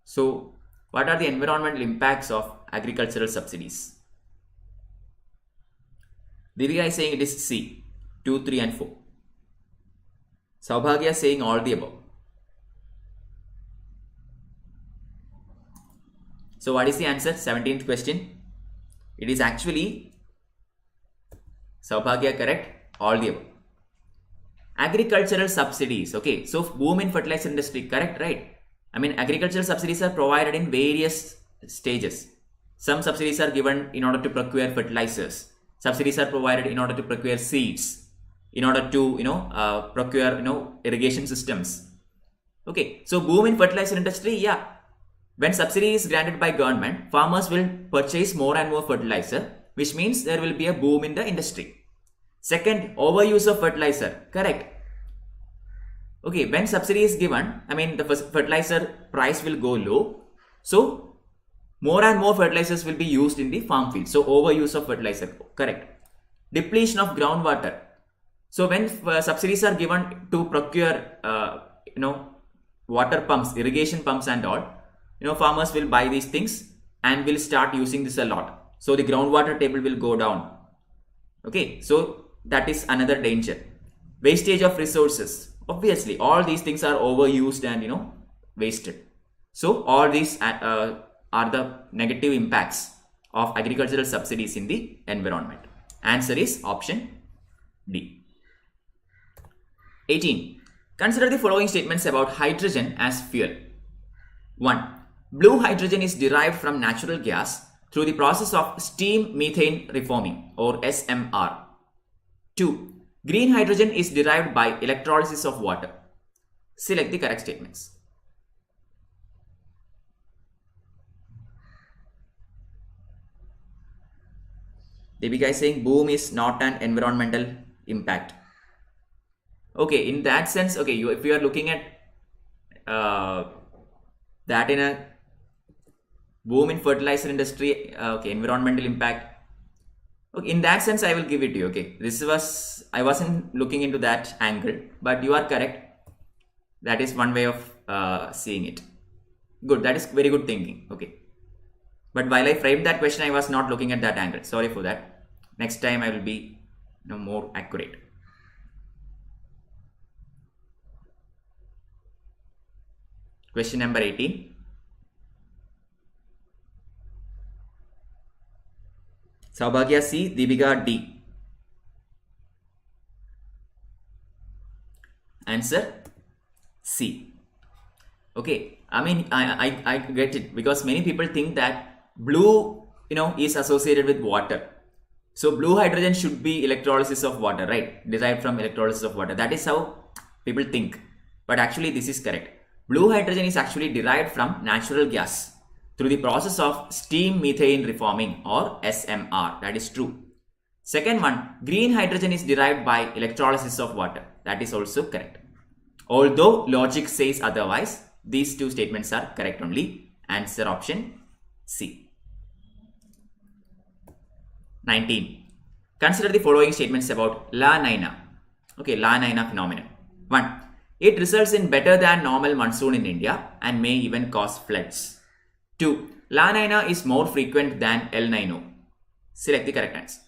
So, what are the environmental impacts of agricultural subsidies? Divya is saying it is C, 2, 3 and 4. Saubhagya is saying all the above. So, what is the answer? 17th question. It is actually Saubhagya correct, all the above. Agricultural subsidies. Okay, so boom in fertilizer industry, correct, right? I mean, agricultural subsidies are provided in various stages. Some subsidies are given in order to procure fertilizers. Subsidies are provided in order to procure seeds, in order to procure irrigation systems. Okay, so boom in fertilizer industry, yeah. When subsidy is granted by government, farmers will purchase more and more fertilizer, which means there will be a boom in the industry. Second, overuse of fertilizer, correct. Okay, when subsidy is given, I mean the fertilizer price will go low. So, more and more fertilizers will be used in the farm field. So, overuse of fertilizer, correct. Depletion of groundwater. So, when subsidies are given to procure, water pumps, irrigation pumps and all, farmers will buy these things and will start using this a lot. So, the groundwater table will go down. Okay, so that is another danger. Wastage of resources. Obviously, all these things are overused and wasted. So, all these are the negative impacts of agricultural subsidies in the environment. Answer is option D. 18. Consider the following statements about hydrogen as fuel. 1. Blue hydrogen is derived from natural gas through the process of steam methane reforming or SMR. 2. Green hydrogen is derived by electrolysis of water. Select the correct statements. Deepika is saying boom is not an environmental impact. Okay, in that sense, okay, if you are looking at that in a boom in fertilizer industry, okay, environmental impact. Okay, in that sense, I will give it to you. Okay, I wasn't looking into that angle, but you are correct. That is one way of seeing it. Good, that is very good thinking. Okay, but while I framed that question, I was not looking at that angle. Sorry for that. Next time I will be more accurate. Question number 18. Saubhagya C, Deepika D. Answer C. Okay, I mean I get it, because many people think that blue is associated with water. So blue hydrogen should be electrolysis of water, right? Derived from electrolysis of water. That is how people think. But actually this is correct. Blue hydrogen is actually derived from natural gas through the process of steam methane reforming or SMR. That is true. Second one, green hydrogen is derived by electrolysis of water. That is also correct. Although logic says otherwise, these two statements are correct only. Answer option C. 19. Consider the following statements about La Nina. Okay, La Nina phenomenon. 1. It results in better than normal monsoon in India and may even cause floods. 2. La Nina is more frequent than El Nino. Select the correct answer.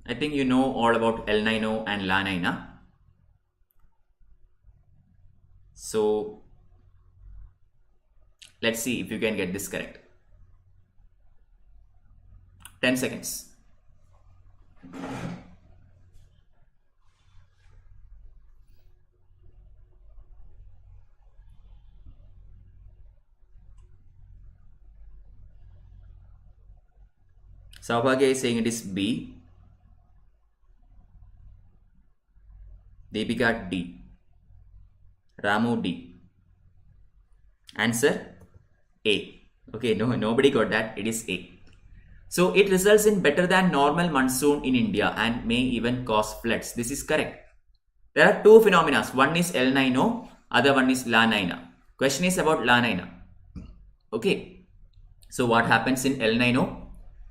I think you know all about El Nino and La Nina. So, let's see if you can get this correct. 10 seconds. Saubhagya is saying it is B. Deepika D. Ramu D. Answer A. Okay, no, nobody got that. It is A. So it results in better than normal monsoon in India and may even cause floods. This is correct. There are two phenomena. One is L9O, other one is La Nina. Question is about La Nina. Okay. So what happens in L9O?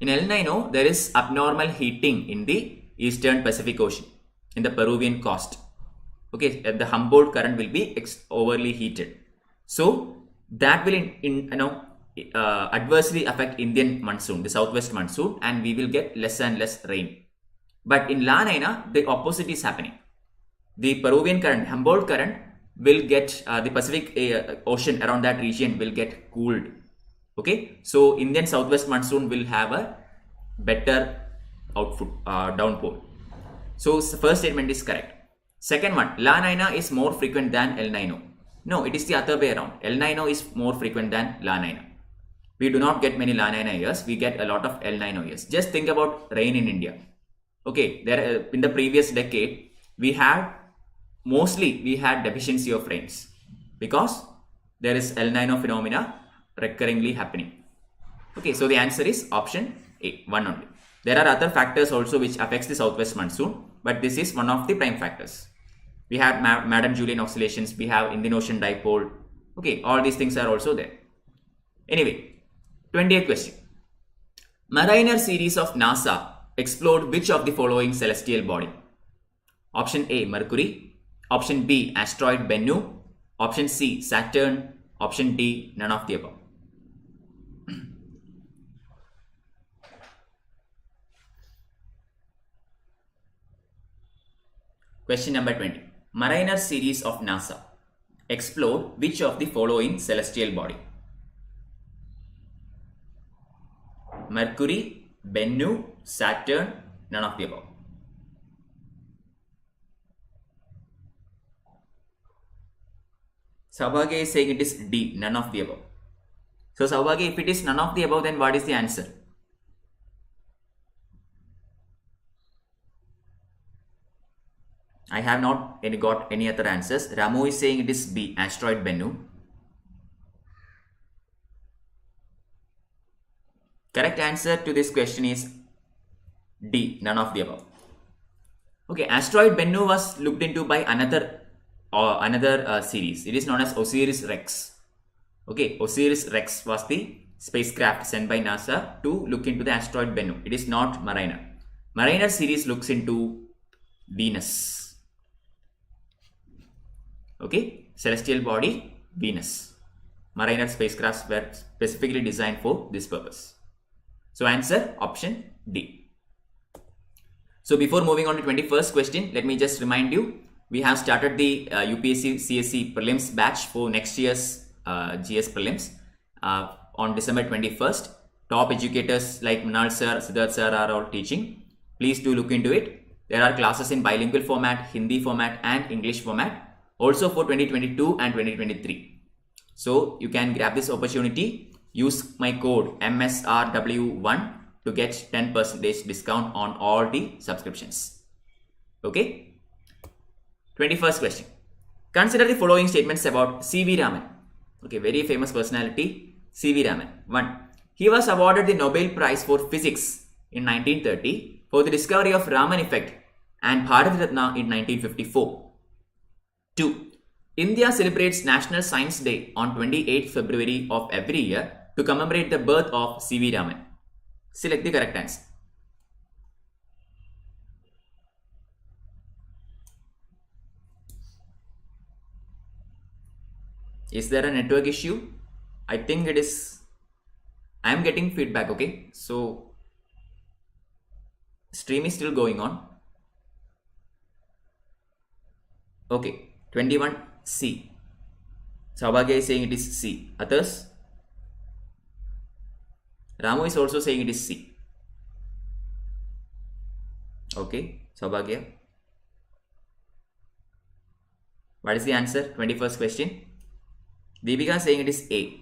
In L9O, there is abnormal heating in the Eastern Pacific Ocean, in the Peruvian coast. Okay, the Humboldt current will be overly heated. So that will adversely affect Indian monsoon, the southwest monsoon, and we will get less and less rain. But in La Nina, the opposite is happening. The Peruvian current, Humboldt current, will get the Pacific Ocean around that region will get cooled. Okay, so Indian southwest monsoon will have a better downpour. So first statement is correct. Second one, La Nina is more frequent than L9O. No, it is the other way around. L9O is more frequent than La Nina. We do not get many La Nina years. We get a lot of L9O years. Just think about rain in India. Okay, there in the previous decade, we had deficiency of rains because there is L9O phenomena recurringly happening. Okay, so the answer is option A, one only. There are other factors also which affects the southwest monsoon, but this is one of the prime factors. We have Madden Julian oscillations, we have Indian Ocean dipole. Okay, all these things are also there. Anyway, 20th question. Mariner series of NASA explored which of the following celestial body? Option A, Mercury. Option B, asteroid Bennu. Option C, Saturn. Option D, none of the above. Question number 20. Mariner series of NASA explored which of the following celestial body? Mercury, Bennu, Saturn, none of the above. Saubhagya is saying it is D, none of the above. So Saubhagya, if it is none of the above, then what is the answer? I have not got any other answers. Ramu is saying it is B, asteroid Bennu. Correct answer to this question is D, none of the above. Okay, asteroid Bennu was looked into by another series. It is known as OSIRIS-REx. Okay, OSIRIS-REx was the spacecraft sent by NASA to look into the asteroid Bennu. It is not Mariner. Mariner series looks into Venus. Okay, celestial body Venus. Mariner spacecrafts were specifically designed for this purpose. So answer option D. So before moving on to 21st question, let me just remind you, we have started the UPSC CSE Prelims batch for next year's GS Prelims on December 21st. Top educators like Manal sir, Siddharth sir are all teaching. Please do look into it. There are classes in bilingual format, Hindi format and English format. Also for 2022 and 2023. So you can grab this opportunity. Use my code MSRW1 to get 10% discount on all the subscriptions. Okay. 21st question. Consider the following statements about C.V. Raman. Okay, very famous personality, C.V. Raman. 1. He was awarded the Nobel Prize for Physics in 1930 for the discovery of Raman effect and Bharat Ratna in 1954. 2. India celebrates National Science Day on 28th February of every year to commemorate the birth of C.V. Raman. Select the correct answer. Is there a network issue? I think it is. I am getting feedback, okay? So, stream is still going on. Okay, 21 C. Saubhagya is saying it is C. Others? Ramu is also saying it is C. Okay, Saubhagya. What is the answer? 21st question. Deepika saying it is A.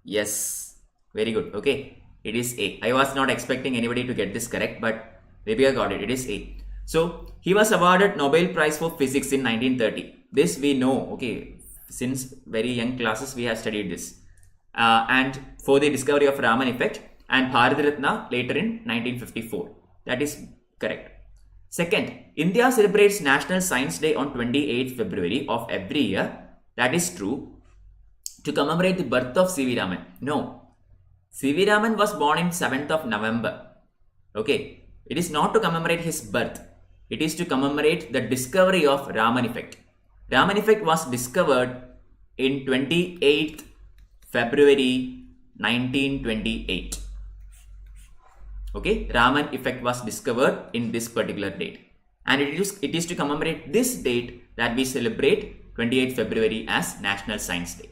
Yes, very good. Okay, It is A. I was not expecting anybody to get this correct, but Deepika got it. It is A. So he was awarded Nobel Prize for Physics in 1930. This we know, okay, since very young classes we have studied this. And for the discovery of Raman effect, and Bharat Ratna later in 1954. That is correct. Second, India celebrates National Science Day on 28th February of every year. That is true. To commemorate the birth of C.V. Raman. No. C.V. Raman was born in 7th of November. Okay. It is not to commemorate his birth. It is to commemorate the discovery of Raman effect. Raman effect was discovered in 28th February 1928. Okay, Raman effect was discovered in this particular date, and it is to commemorate this date that we celebrate 28th February as National Science Day.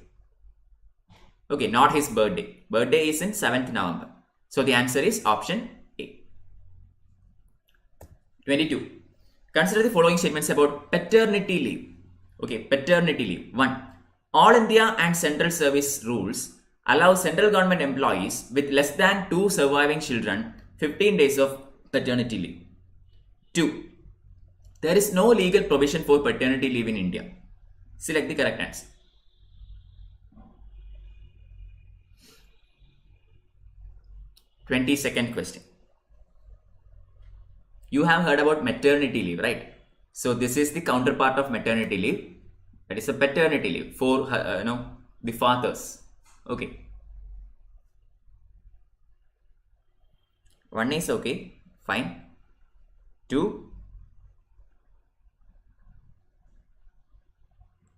Okay, not his birthday. Birthday is in 7th November. So the answer is option A. 22. Consider the following statements about paternity leave. Okay, paternity leave. 1. All India and Central Service rules allow central government employees with less than 2 surviving children 15 days of paternity leave. 2. There is no legal provision for paternity leave in India. Select the correct answer. 22nd question. You have heard about maternity leave, right? So this is the counterpart of maternity leave. That is a paternity leave for the fathers. Okay. 1 is okay, fine. 2.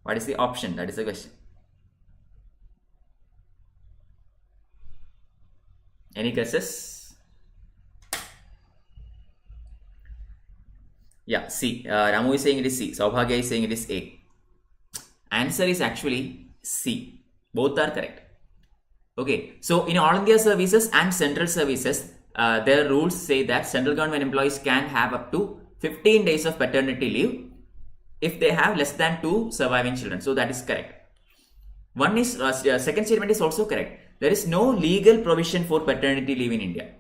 What is the option? That is the question. Any guesses? Yeah, C. Ramu is saying it is C. Saubhagya is saying it is A. Answer is actually C. Both are correct. Okay, so in All India services and central services, their rules say that central government employees can have up to 15 days of paternity leave if they have less than 2 surviving children. So that is correct. Second statement is also correct. There is no legal provision for paternity leave in India.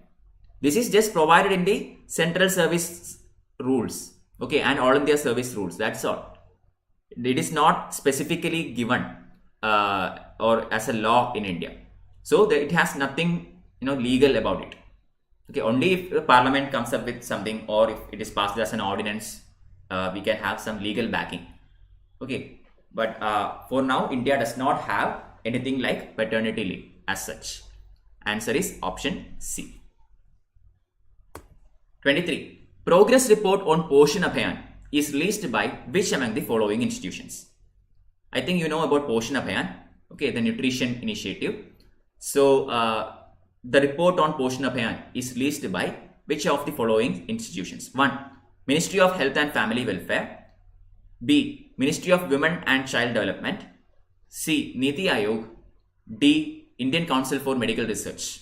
This is just provided in the central service rules, okay, and All India service rules. That's all. It is not specifically given or as a law in India. So it has nothing legal about it. Okay, only if the parliament comes up with something, or if it is passed as an ordinance, we can have some legal backing. Okay, but for now, India does not have anything like paternity leave as such. Answer is option C. 23. Progress report on Poshan Abhiyan is released by which among the following institutions? I think you know about Poshan Abhiyan, okay, the nutrition initiative. So the report on Poshan Abhiyan is released by which of the following institutions? 1. Ministry of Health and Family Welfare. B. Ministry of Women and Child Development. C. Niti Aayog. D. Indian Council for Medical Research.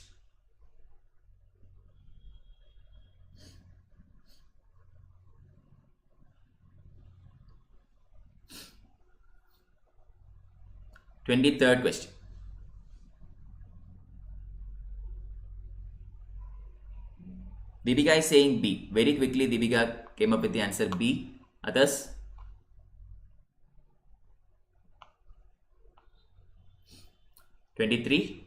Third question. Deepika is saying B. Very quickly, Deepika came up with the answer B. Others? (23)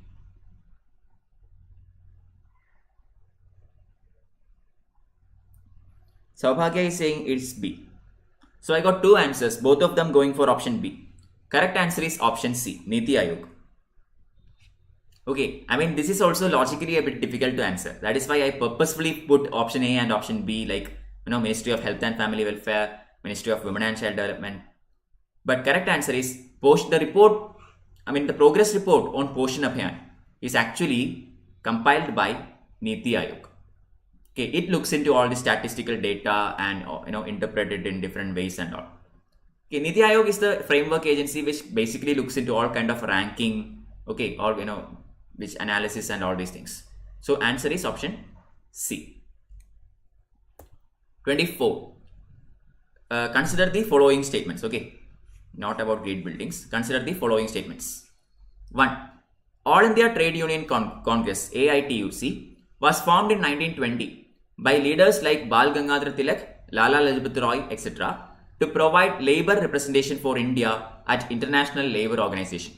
Saubhagya is saying it's B. So I got 2 answers, both of them going for option B. Correct answer is option C, Niti Aayog. Okay, I mean, this is also logically a bit difficult to answer. That is why I purposefully put option A and option B, like, Ministry of Health and Family Welfare, Ministry of Women and Child Development. But correct answer is the progress report on Poshan Abhiyan is actually compiled by Niti Aayog. Okay, it looks into all the statistical data and interpret it in different ways and all. Okay, Niti Aayog is the framework agency which basically looks into all kind of ranking, okay, or which analysis and all these things. So answer is option C. 24. Consider the following statements. Okay, not about great buildings. Consider the following statements. 1. All India Trade Union Congress AITUC was formed in 1920 by leaders like Bal Gangadhar Tilak, Lala Lajpat Roy, etc. to provide labor representation for India at International Labour Organization.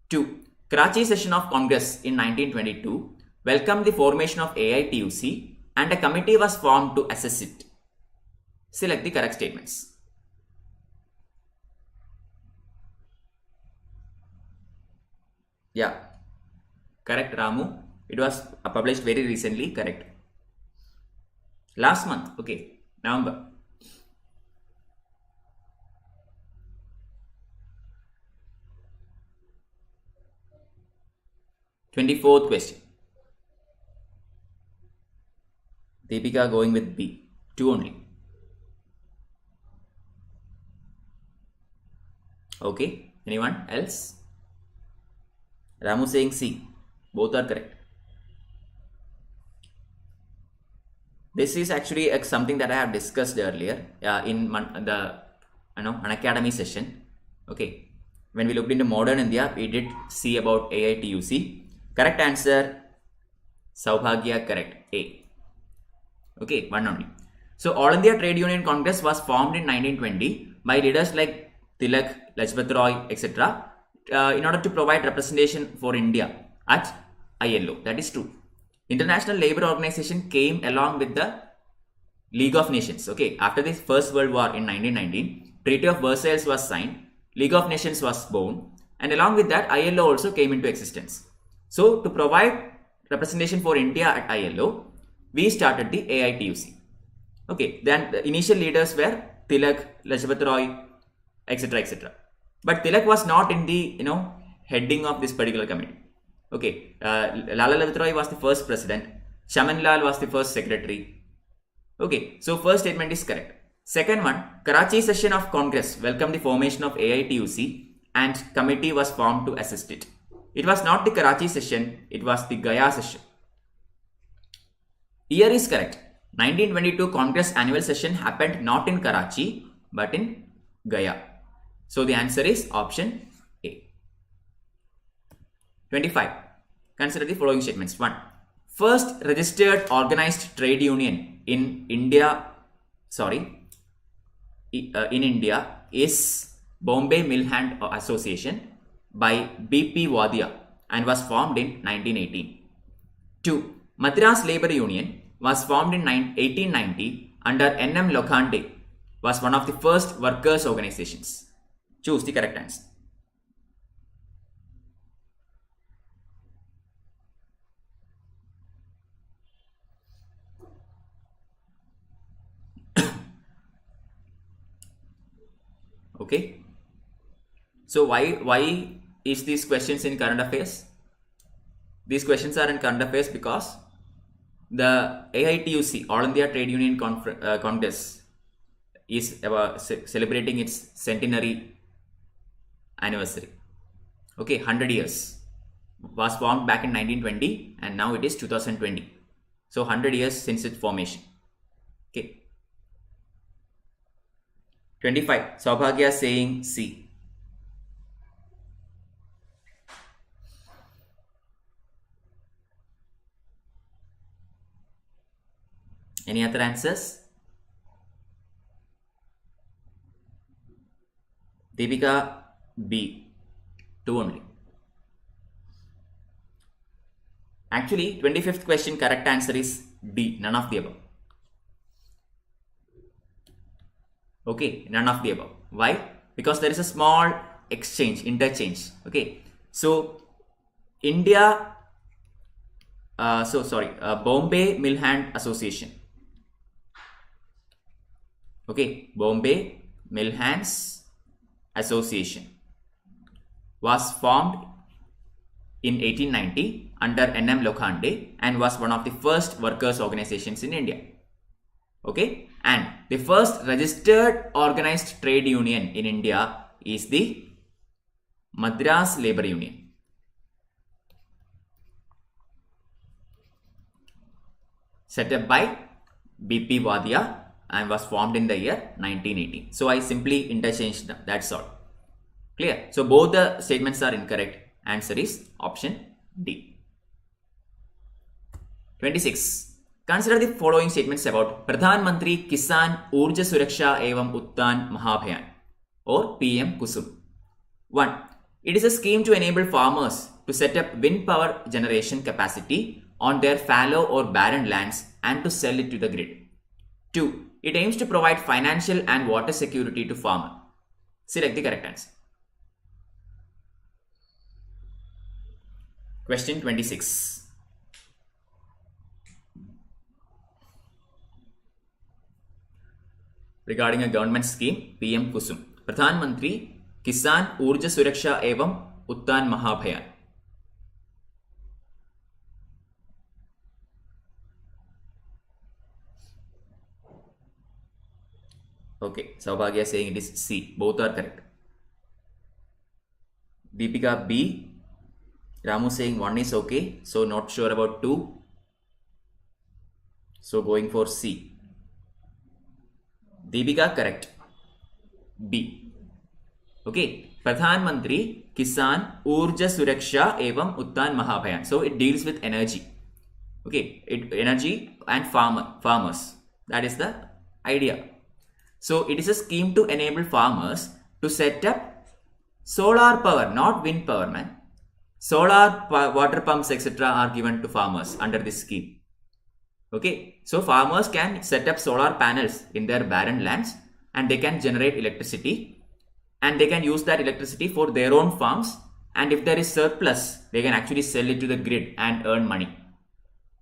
2. Karachi session of Congress in 1922 welcomed the formation of AITUC and a committee was formed to assess it. Select the correct statements. Yeah, correct Ramu. It was published very recently, correct. Last month, okay, November. Twenty-fourth question. Deepika going with B. 2 only. Okay, anyone else? Ramu saying C. Both are correct. This is actually something that I have discussed earlier in the Unacademy session. Okay, when we looked into modern India, we did see about AITUC. Correct answer, Saubhagya, correct, A. Okay, 1 only. So All India Trade Union Congress was formed in 1920 by leaders like Tilak, Lajpat Roy, etc. In order to provide representation for India at ILO. That is true. International Labour Organization came along with the League of Nations. Okay, after the First World War in 1919, Treaty of Versailles was signed, League of Nations was born, and along with that, ILO also came into existence. So, to provide representation for India at ILO, we started the AITUC. Okay, then the initial leaders were Tilak, Lajpat Roy, etc., etc. But Tilak was not in the heading of this particular committee. Okay, Lala Lajpat Roy was the first president. Chaman Lal was the first secretary. Okay, so first statement is correct. Second one, Karachi session of Congress welcomed the formation of AITUC and committee was formed to assist it. It was not the Karachi session, it was the Gaya session. Year is correct. 1922 Congress annual session happened not in Karachi but in Gaya. So the answer is option A. 25. Consider the following statements. 1. First registered organized trade union in India is Bombay Mill Hand Association by B.P. Wadia and was formed in 1918. 2. Madras Labour Union was formed in 1890 under N.M. Lokhande, was one of the first workers' organizations. Choose the correct answer. Okay. So why is these questions in current affairs? These questions are in current affairs because the AITUC, All India Trade Union Congress, is celebrating its centenary anniversary. Okay, 100 years. Was formed back in 1920 and now it is 2020. So 100 years since its formation. Okay. 25. Saubhagya saying C. Any other answers? Deepika B. 2 only. Actually, 25th question correct answer is D. None of the above. Okay, none of the above. Why? Because there is a small interchange. Okay, so India, Bombay Mill Hand Association. Okay, Bombay Mill Hands Association was formed in 1890 under N.M. Lokhande and was one of the first workers' organizations in India. Okay, and the first registered organized trade union in India is the Madras Labour Union. Set up by B.P. Wadia and was formed in the year 1980. So I simply interchanged them. That's all. Clear? So both the statements are incorrect. Answer is option D. 26. Consider the following statements about Pradhan Mantri Kisan Urja Suraksha Evam Uttan Mahabhayan or PM Kusum. 1. It is a scheme to enable farmers to set up wind power generation capacity on their fallow or barren lands and to sell it to the grid. 2. It aims to provide financial and water security to farmers. Select the correct answer. Question 26. Regarding a government scheme, PM Kusum. Pradhan Mantri Kisan Urja Suraksha Evam Uttan Mahabhayan. Okay, Saubhagya saying it is C. Both are correct. Deepika B. Ramu saying 1 is okay. So not sure about 2. So going for C. Deepika correct. B. Okay. Pradhan Mantri Kisan Urja Suraksha Evam Uttan Mahabhayan. So it deals with energy. Okay. Energy and farmers. That is the idea. So it is a scheme to enable farmers to set up solar power, not wind power, man. Solar water pumps, etc. are given to farmers under this scheme. Okay, so farmers can set up solar panels in their barren lands and they can generate electricity and they can use that electricity for their own farms, and if there is surplus, they can actually sell it to the grid and earn money.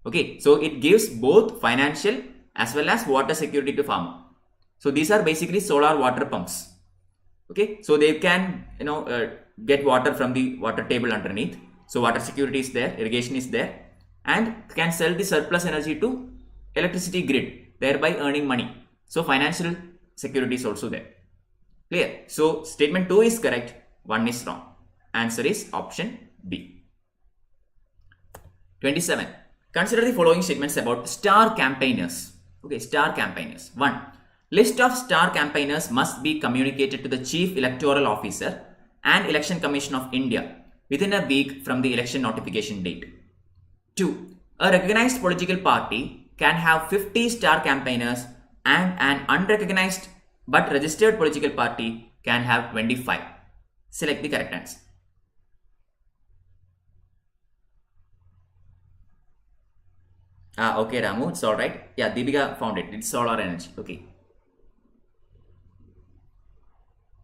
Okay, so it gives both financial as well as water security to farmer. So these are basically solar water pumps. Okay, so they can get water from the water table underneath. So water security is there, irrigation is there, and can sell the surplus energy to electricity grid, thereby earning money. So financial security is also there. Clear? So statement 2 is correct, 1 is wrong. Answer is option B. 27. Consider the following statements about star campaigners. Okay, star campaigners. 1. List of star campaigners must be communicated to the Chief Electoral Officer and Election Commission of India within a week from the election notification date. 2. A recognized political party can have 50 star campaigners and an unrecognized but registered political party can have 25. Select the correct answer. Okay, Ramu, it's alright. Yeah, Deepika found it. It's solar energy. Okay.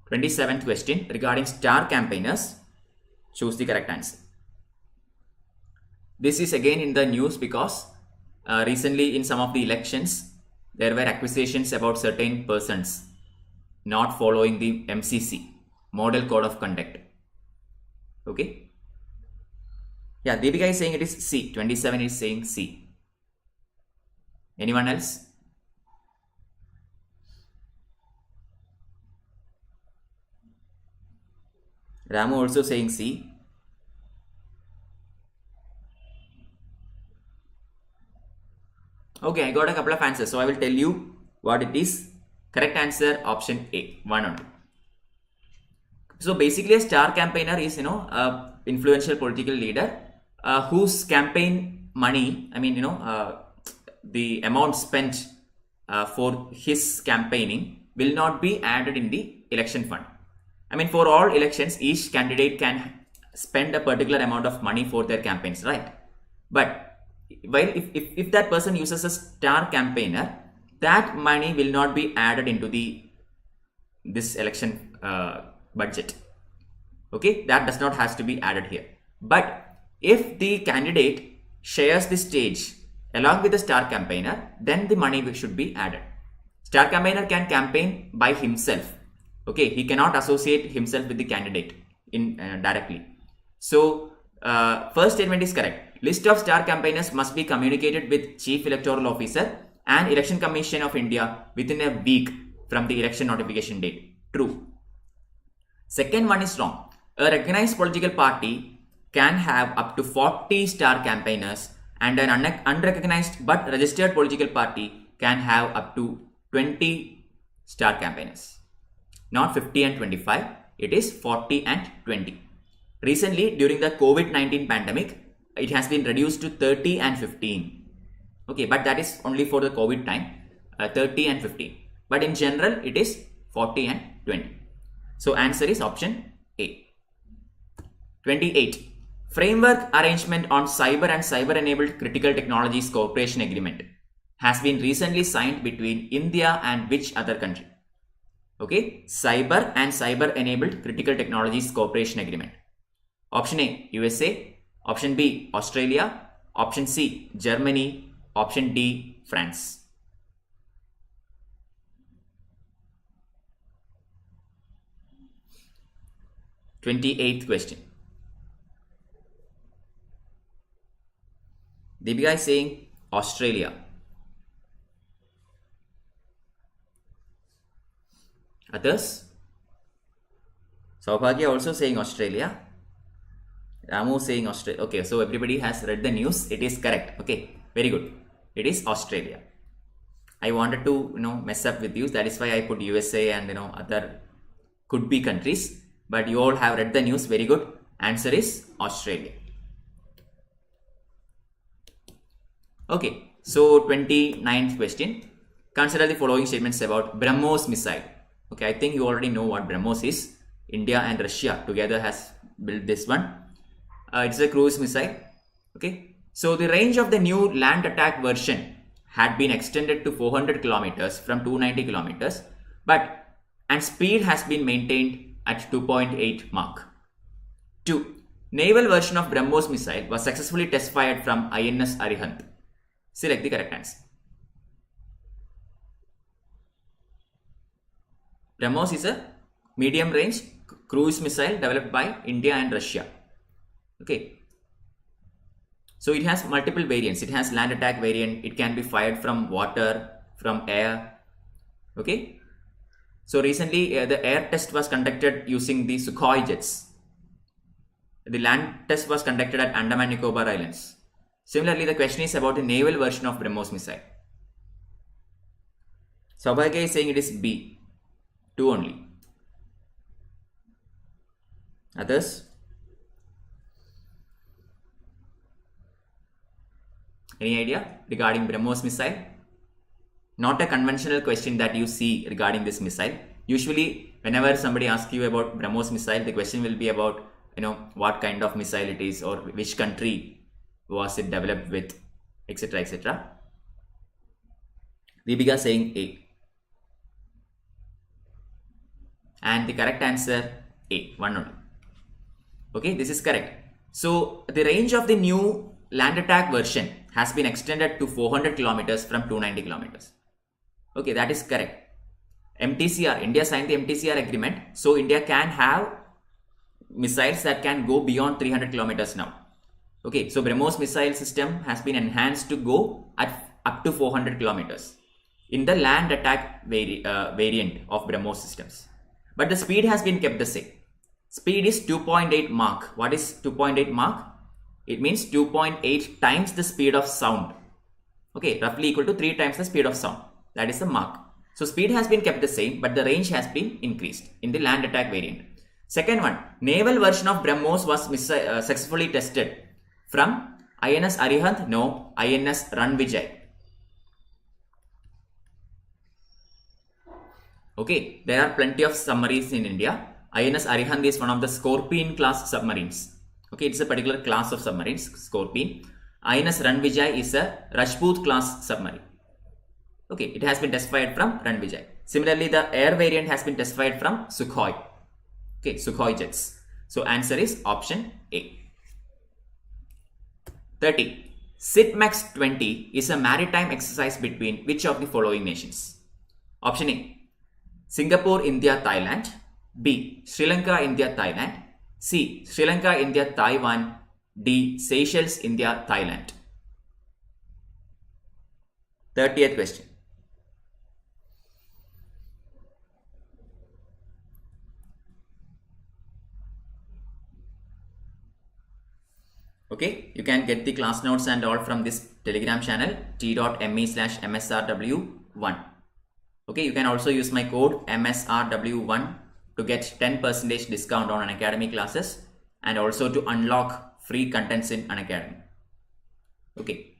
27th question regarding star campaigners. Choose the correct answer. This is again in the news because recently in some of the elections there were accusations about certain persons not following the MCC, Model Code of Conduct. Okay. Yeah, Deepika is saying it is C. 27 is saying C. Anyone else? Ramu also saying C. Okay, I got a couple of answers, so I will tell you what it is. Correct answer option A, 1 only. So basically a star campaigner is a influential political leader whose campaign money, the amount spent for his campaigning will not be added in the election fund. For all elections, each candidate can spend a particular amount of money for their campaigns, right? But while if that person uses a star campaigner, that money will not be added into this election budget. Okay, that does not has to be added here. But if the candidate shares the stage along with the star campaigner, then the money should be added. Star campaigner can campaign by himself. Okay, he cannot associate himself with the candidate directly. So first statement is correct. List of star campaigners must be communicated with Chief Electoral Officer and Election Commission of India within a week from the election notification date. True. Second one is wrong. A recognized political party can have up to 40 star campaigners and an unrecognized but registered political party can have up to 20 star campaigners. Not 50 and 25, it is 40 and 20. Recently, during the COVID-19 pandemic, it has been reduced to 30 and 15. Okay, but that is only for the COVID time, 30 and 15. But in general, it is 40 and 20. So answer is option A. 28. Framework Arrangement on Cyber and Cyber-Enabled Critical Technologies Cooperation Agreement has been recently signed between India and which other country? Okay, Cyber and Cyber-Enabled Critical Technologies Cooperation Agreement. Option A, USA. Option B, Australia. Option C, Germany. Option D, France. Twenty-eighth question. Deepika is saying Australia. Others? Saubhagya also saying Australia. Ramu saying Australia. Okay, so everybody has read the news. It is correct. Okay, very good. It is Australia. I wanted to mess up with you. That is why I put USA and other could be countries. But you all have read the news. Very good. Answer is Australia. Okay, so 29th question. Consider the following statements about BrahMos missile. Okay, I think you already know what BrahMos is. India and Russia together has built this one. It's a cruise missile. Okay, so the range of the new land attack version had been extended to 400 kilometers from 290 kilometers, and speed has been maintained at 2.8 Mach. 2. Naval version of BrahMos missile was successfully test fired from INS Arihant. Select the correct answer. BrahMos is a medium range cruise missile developed by India and Russia. Okay. So it has multiple variants. It has land attack variant. It can be fired from water, from air. Okay. So recently the air test was conducted using the Sukhoi jets. The land test was conducted at Andaman Nicobar Islands. Similarly, the question is about the naval version of BrahMos missile. Saubhagya is saying it is B. 2 only. Others? Any idea regarding BrahMos missile? Not a conventional question that you see regarding this missile. Usually, whenever somebody asks you about BrahMos missile, the question will be about what kind of missile it is or which country was it developed with, etc. etc. Deepika saying A. And the correct answer A. 1 only. Okay, this is correct. So the range of the new land attack version has been extended to 400 kilometers from 290 kilometers. Okay, that is correct. MTCR, India signed the MTCR agreement. So India can have missiles that can go beyond 300 kilometers now. Okay, so BrahMos missile system has been enhanced to go at up to 400 kilometers in the land attack variant of BrahMos systems. But the speed has been kept the same. Speed is 2.8 Mach. What is 2.8 Mach? It means 2.8 times the speed of sound. Okay, roughly equal to 3 times the speed of sound. That is the Mach. So speed has been kept the same, but the range has been increased in the land attack variant. Second one, naval version of BrahMos was successfully tested from INS Arihant, no, INS Ranvijay. Okay, there are plenty of submarines in India. INS Arihant is one of the Scorpion class submarines. Okay, it's a particular class of submarines, Scorpion. INS Ranvijay is a Rajput class submarine. Okay, it has been test fired from Ranvijay. Similarly, the air variant has been test fired from Sukhoi. Okay, Sukhoi jets. So answer is option A. 30. SITMEX 20 is a maritime exercise between which of the following nations? Option A. Singapore, India, Thailand. B. Sri Lanka, India, Thailand. C. Sri Lanka, India, Taiwan. D. Seychelles, India, Thailand. 30th question. Okay, you can get the class notes and all from this Telegram channel t.me/msrw1. Okay, you can also use my code MSRW1 to get 10% discount on Unacademy classes. and also to unlock free contents in Unacademy. Okay.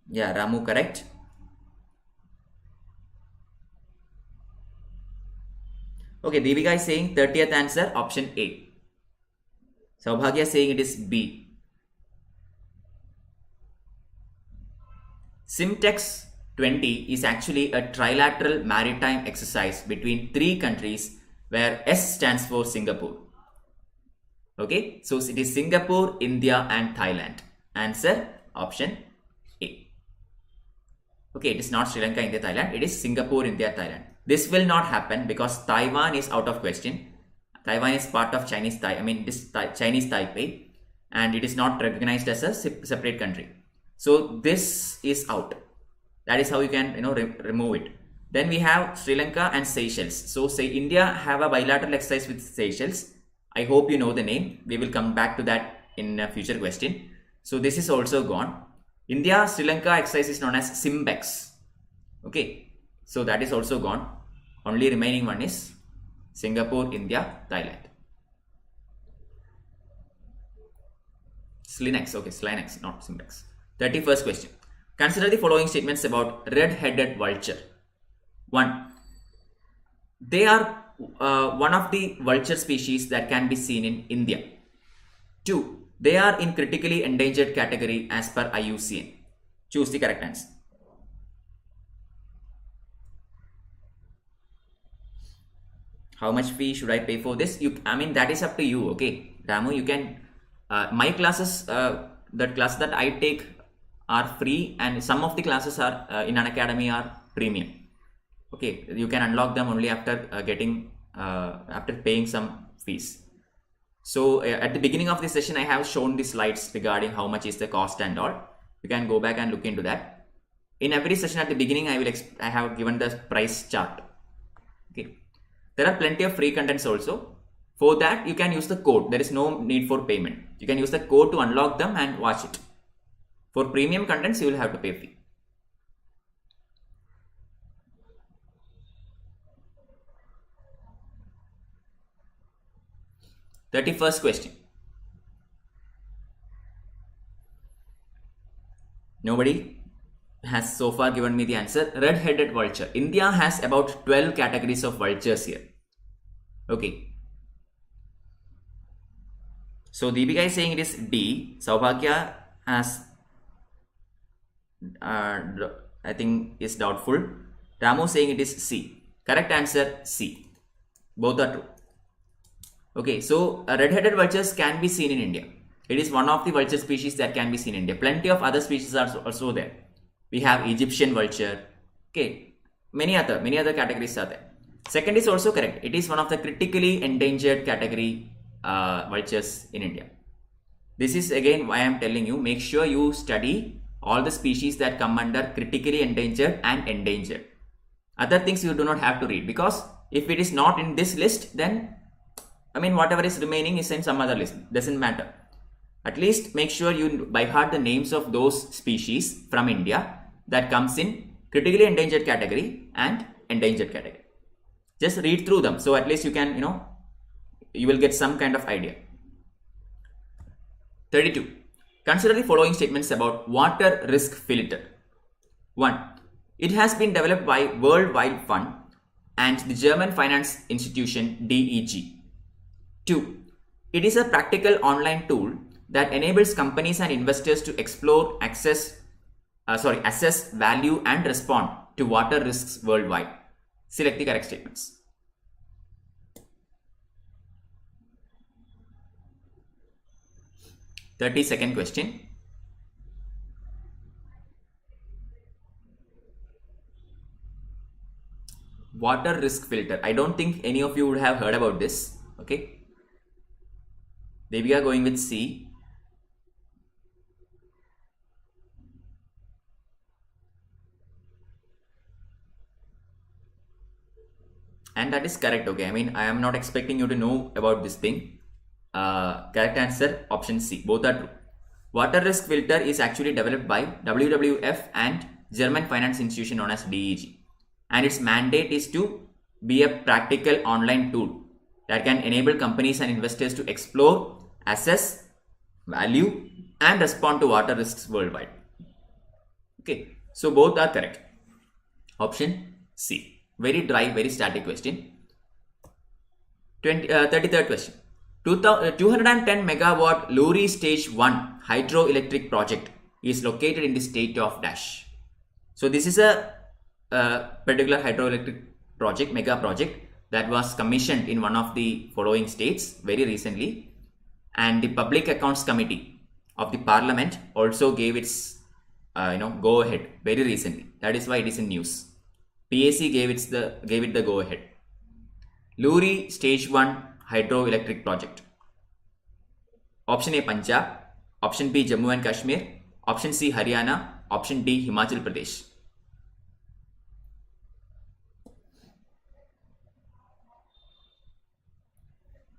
Yeah, Ramu, correct. Okay, Devika is saying 30th answer, option A. Saubhagya is saying it is B. Simtex 20 is actually a trilateral maritime exercise between 3 countries where S stands for Singapore. Okay, so it is Singapore, India and Thailand. Answer, option A. Okay, it is not Sri Lanka, India, Thailand. It is Singapore, India, Thailand. This will not happen because Taiwan is out of question. Taiwan is part of Chinese Taipei, and it is not recognized as a separate country. So this is out. That is how you can remove it. Then we have Sri Lanka and Seychelles. So say India have a bilateral exercise with Seychelles. I hope you know the name. We will come back to that in a future question. So this is also gone. India Sri Lanka exercise is known as Simbex. Okay, so that is also gone. Only remaining one is Singapore, India, Thailand. Slinex, okay, Slinex, not Simbex. 31st question. Consider the following statements about red-headed vulture. 1. They are one of the vulture species that can be seen in India. 2. They are in critically endangered category as per IUCN. Choose the correct answer. How much fee should I pay for this? That is up to you. Okay, Ramu, you can. My classes, the class that I take are free, and some of the classes are in Unacademy are premium. Okay, you can unlock them only after after paying some fees. So at the beginning of this session, I have shown the slides regarding how much is the cost and all. You can go back and look into that. In every session at the beginning, I have given the price chart. Okay, there are plenty of free contents also. For that, you can use the code. There is no need for payment. You can use the code to unlock them and watch it. For premium contents, you will have to pay fee. First question. Nobody has so far given me the answer. Red-headed vulture. India has about 12 categories of vultures here. Okay. So Deepika is saying it is D. Saubhagya has, I think, is doubtful. Ramu saying it is C. Correct answer, C. Both are true. Okay, so red-headed vultures can be seen in India. It is one of the vulture species that can be seen in India. Plenty of other species are also there. We have Egyptian vulture. Okay, many other categories are there. Second is also correct. It is one of the critically endangered category vultures in India. This is again why I am telling you, make sure you study all the species that come under critically endangered and endangered. Other things you do not have to read, because if it is not in this list, then whatever is remaining is in some other list. Doesn't matter. At least make sure you by heart the names of those species from India that comes in critically endangered category and endangered category. Just read through them. So at least you can, you will get some kind of idea. 32. Consider the following statements about water risk filter. 1. It has been developed by World Wide Fund and the German finance institution DEG. 2. It is a practical online tool that enables companies and investors to explore, assess value and respond to water risks worldwide. Select the correct statements. Second question. Water risk filter. I don't think any of you would have heard about this. Okay. We are going with C. And that is correct. Okay, I am not expecting you to know about this thing. Correct answer, option C. Both are true. Water risk filter is actually developed by WWF and German finance institution known as DEG. and its mandate is to be a practical online tool that can enable companies and investors to explore, assess, value, and respond to water risks worldwide. Okay, so both are correct. Option C. Very dry, very static question. 33rd question. 210 megawatt Luri Stage 1 hydroelectric project is located in the state of Dash. So this is a particular hydroelectric project, mega project, that was commissioned in one of the following states very recently, and the Public Accounts Committee of the Parliament also gave its go ahead very recently. That is why it is in news. PAC gave it the go ahead. Luri Stage 1 hydroelectric project. Option A Punjab, option B Jammu and Kashmir, option C Haryana, option D Himachal Pradesh.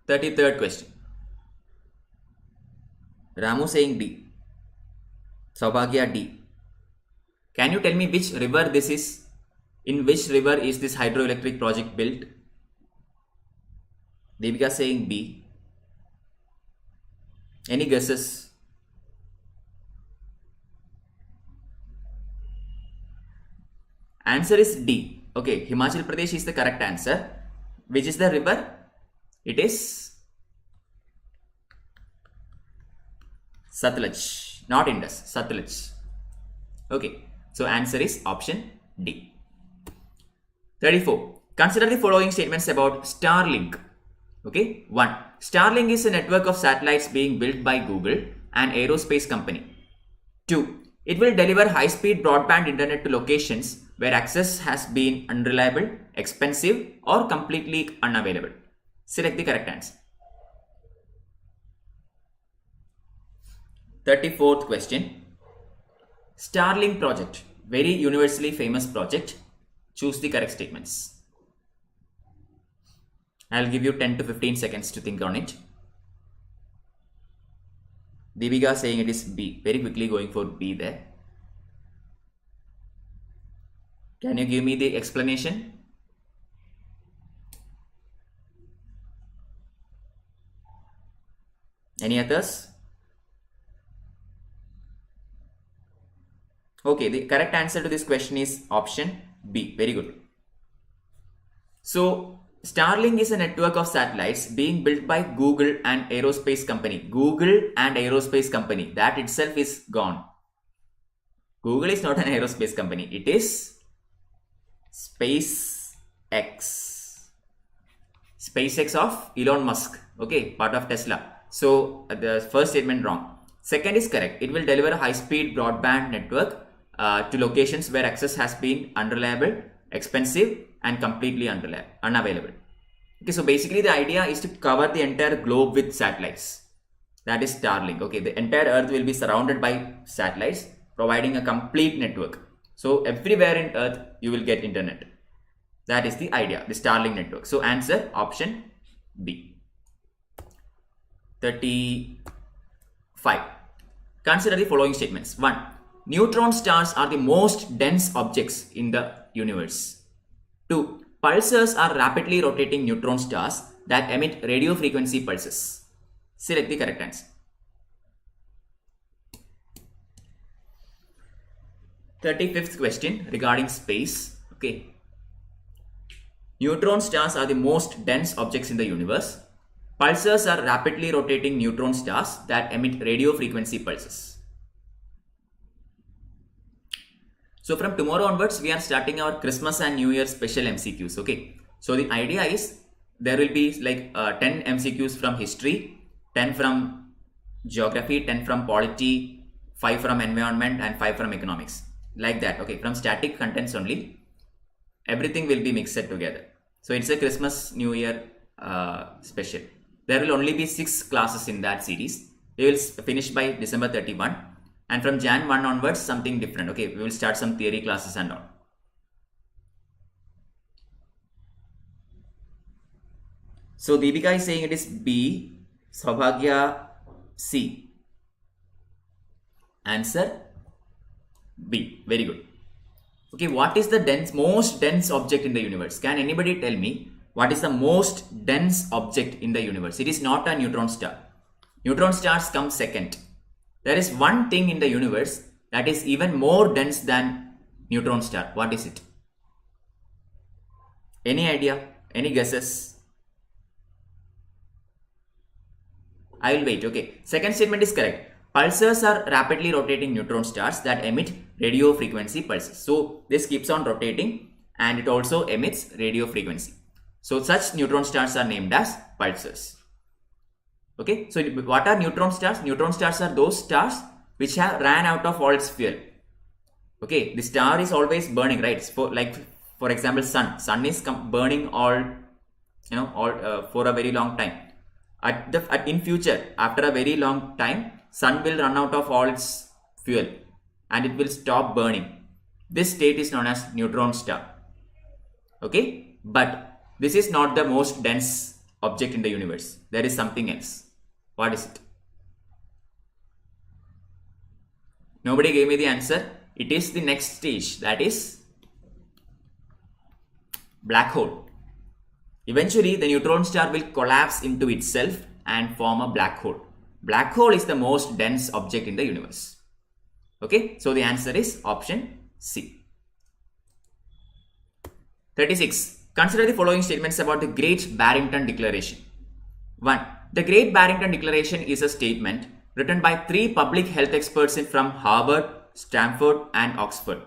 Third question. Ramu saying D. Saubhagya D. Can you tell me which river this is? In which river is this hydroelectric project built? Devika saying B. Any guesses? Answer is D. Okay, Himachal Pradesh is the correct answer. Which is the river? It is Satluj, not Indus, Satluj. Okay, so answer is option D. 34. Consider the following statements about Starlink. Okay, 1. Starlink is a network of satellites being built by Google, an aerospace company. 2. It will deliver high-speed broadband internet to locations where access has been unreliable, expensive, or completely unavailable. Select the correct answer. 34th question. Starlink project, very universally famous project. Choose the correct statements. I'll give you 10 to 15 seconds to think on it. Deepika saying it is B. Very quickly going for B there. Can you give me the explanation? Any others? Okay, the correct answer to this question is option B. Very good. So, Starlink is a network of satellites being built by Google and aerospace company. Google and aerospace company. That itself is gone. Google is not an aerospace company. It is SpaceX. SpaceX of Elon Musk. Okay, part of Tesla. So the first statement wrong. Second is correct. It will deliver a high-speed broadband network to locations where access has been unreliable, expensive, and completely unavailable. Okay, so basically the idea is to cover the entire globe with satellites. That is Starlink. Okay, the entire Earth will be surrounded by satellites, providing a complete network. So everywhere in Earth you will get internet. That is the idea, the Starlink network. So answer option B. 35. Consider the following statements. 1. Neutron stars are the most dense objects in the universe. 2. Pulsars are rapidly rotating neutron stars that emit radio frequency pulses. Select the correct answer. 35th question regarding space. Okay. Neutron stars are the most dense objects in the universe. Pulsars are rapidly rotating neutron stars that emit radio frequency pulses. So from tomorrow onwards, we are starting our Christmas and New Year special MCQs. Okay. So the idea is there will be like 10 MCQs from history, 10 from geography, 10 from polity, 5 from environment, and 5 from economics. Like that. Okay. From static contents only, everything will be mixed together. So it's a Christmas New Year special. There will only be 6 classes in that series. They will finish by December 31. And from Jan 1 onwards, something different. Okay, we will start some theory classes and all. So Deepika is saying it is B. Saubhagya C. Answer B. Very good. Okay, what is the most dense object in the universe? Can anybody tell me what is the most dense object in the universe? It is not a neutron star. Neutron stars come second. There is one thing in the universe that is even more dense than neutron star. What is it? Any idea? Any guesses? I will wait. Okay. Second statement is correct. Pulsars are rapidly rotating neutron stars that emit radio frequency pulses. So this keeps on rotating and it also emits radio frequency. So such neutron stars are named as pulsars. Okay. So what are neutron stars? Neutron stars are those stars which have ran out of all its fuel. Okay. The star is always burning, right? For example, sun is burning all for a very long time. In future, after a very long time, sun will run out of all its fuel and it will stop burning. This state is known as neutron star. Okay, but this is not the most dense object in the universe. There is something else. What is it? Nobody gave me the answer. It is the next stage, that is black hole. Eventually, the neutron star will collapse into itself and form a black hole. Black hole is the most dense object in the universe. Okay, so the answer is option C. 36. Consider the following statements about the Great Barrington Declaration. 1. The Great Barrington Declaration is a statement written by 3 public health experts from Harvard, Stanford, and Oxford.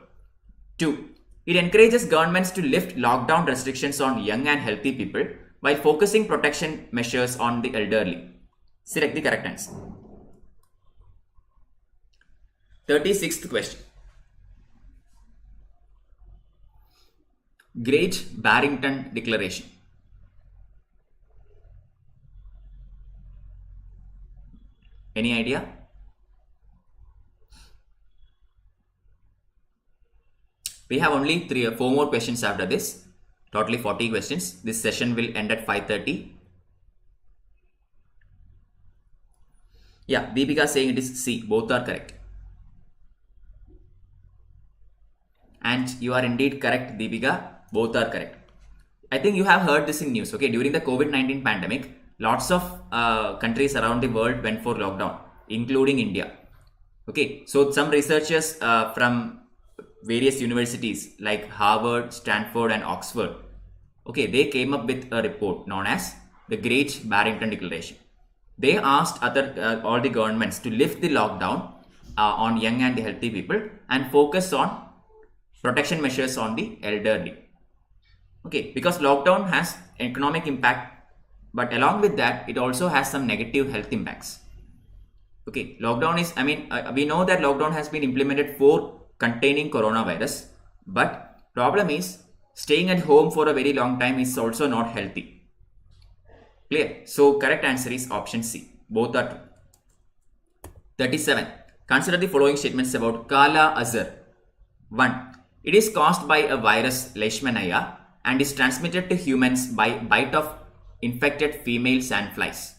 2. It encourages governments to lift lockdown restrictions on young and healthy people while focusing protection measures on the elderly. Select the correct answer. 36th question. Great Barrington Declaration. Any idea? We have only 3 or 4 more questions after this. Totally 40 questions. This session will end at 5:30. Yeah, Deepika saying it is C. Both are correct. And you are indeed correct, Deepika. Both are correct. I think you have heard this in news. Okay, during the COVID-19 pandemic, lots of countries around the world went for lockdown, including India. Okay, so some researchers from various universities like Harvard, Stanford, and Oxford, okay, they came up with a report known as the Great Barrington Declaration. They asked all the governments to lift the lockdown on young and healthy people and focus on protection measures on the elderly. Okay, because lockdown has economic impact, but along with that, it also has some negative health impacts. Okay, lockdown is, we know that lockdown has been implemented for containing coronavirus, but problem is staying at home for a very long time is also not healthy. Clear? So correct answer is option C. Both are true. 37. Consider the following statements about Kala Azar. 1. It is caused by a virus Leishmania and is transmitted to humans by bite of infected female sandflies.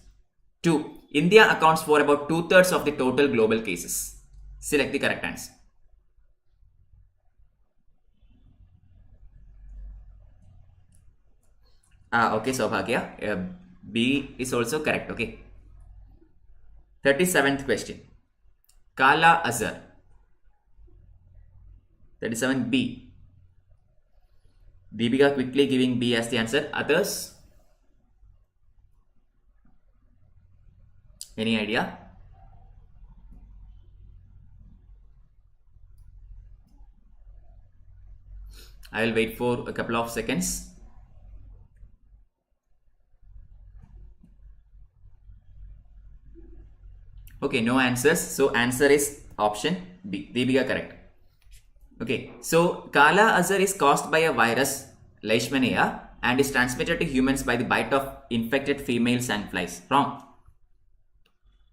2. India accounts for about 2/3 of the total global cases. Select the correct answer. Okay, Saubhagya. B is also correct. Okay. 37th question. Kala Azar. 37B. Deepika quickly giving B as the answer. Others? Any idea? I will wait for a couple of seconds. Okay, no answers. So answer is option B. Deepika correct. Okay, so Kala Azar is caused by a virus Leishmania and is transmitted to humans by the bite of infected female sandflies. Wrong.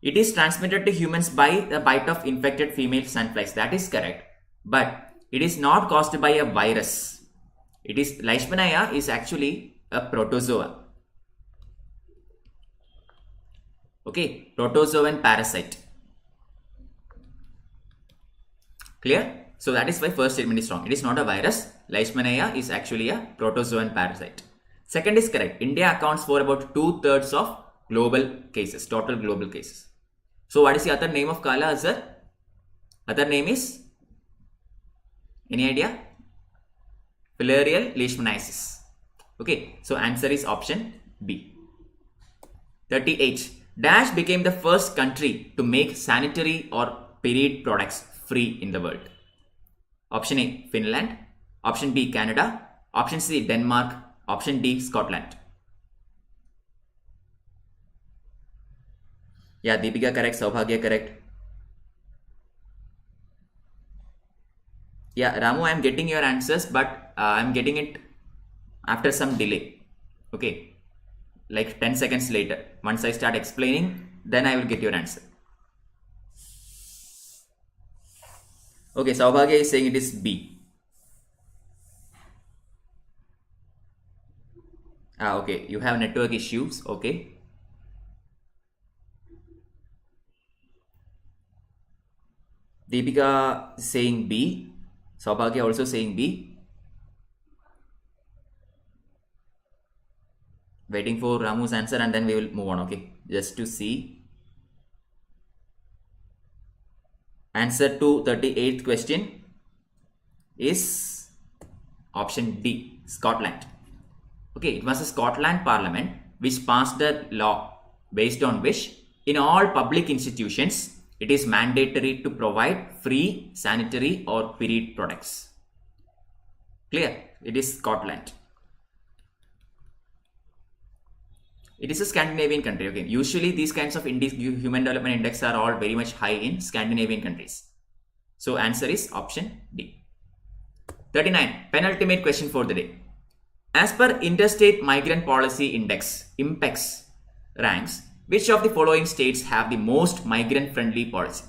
It is transmitted to humans by the bite of infected female sandflies. That is correct. But it is not caused by a virus. It is Leishmania is actually a protozoa. Okay, protozoan parasite. Clear? So that is why first statement is wrong. It is not a virus. Leishmania is actually a protozoan parasite. Second is correct. India accounts for about 2/3 of global cases, total global cases. So what is the other name of Kala Azhar? Other name is, any idea? Filarial leishmaniasis. Okay, so answer is option B. 38. Dash became the first country to make sanitary or period products free in the world. Option A, Finland. Option B, Canada. Option C, Denmark. Option D, Scotland. Yeah, Deepika correct, Saubhagya correct. Yeah, Ramu, I am getting your answers, but I am getting it after some delay. Okay, like 10 seconds later. Once I start explaining, then I will get your answer. Okay, Saubhagya is saying it is B. Okay, you have network issues. Okay. Deepika is saying B. Saubhagya also saying B. Waiting for Ramu's answer and then we will move on. Okay, just to see. Answer to 38th question is option D, Scotland. Okay, it was a Scotland Parliament which passed a law based on which in all public institutions it is mandatory to provide free sanitary or period products. Clear? It is Scotland. It is a Scandinavian country. Okay, usually these kinds of human development index are all very much high in Scandinavian countries. So answer is option D. 39. Penultimate question for the day. As per Interstate Migrant Policy Index, IMPEX ranks, which of the following states have the most migrant-friendly policy?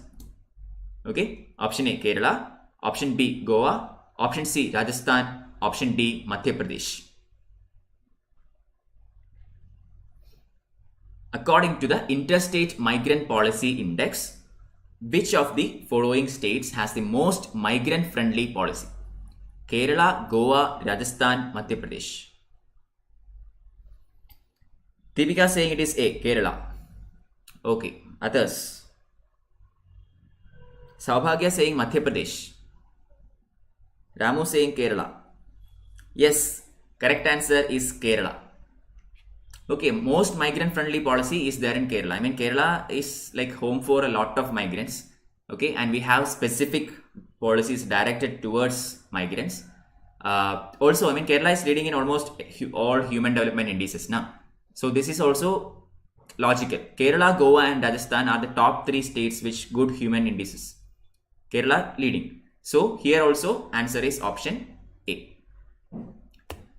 Okay, option A, Kerala. Option B, Goa. Option C, Rajasthan. Option D, Madhya Pradesh. According to the Interstate Migrant Policy Index, which of the following states has the most migrant-friendly policy? Kerala, Goa, Rajasthan, Madhya Pradesh. Deepika saying it is A, Kerala. Okay, others. Saubhagya saying Madhya Pradesh. Ramu saying Kerala. Yes, correct answer is Kerala. Okay, most migrant friendly policy is there in Kerala. I mean, Kerala is like home for a lot of migrants. Okay, and we have specific policies directed towards migrants. Also, I mean, Kerala is leading in almost all human development indices now. So this is also logical. Kerala, Goa and Rajasthan are the top 3 states which good human indices. Kerala leading. So here also answer is option A.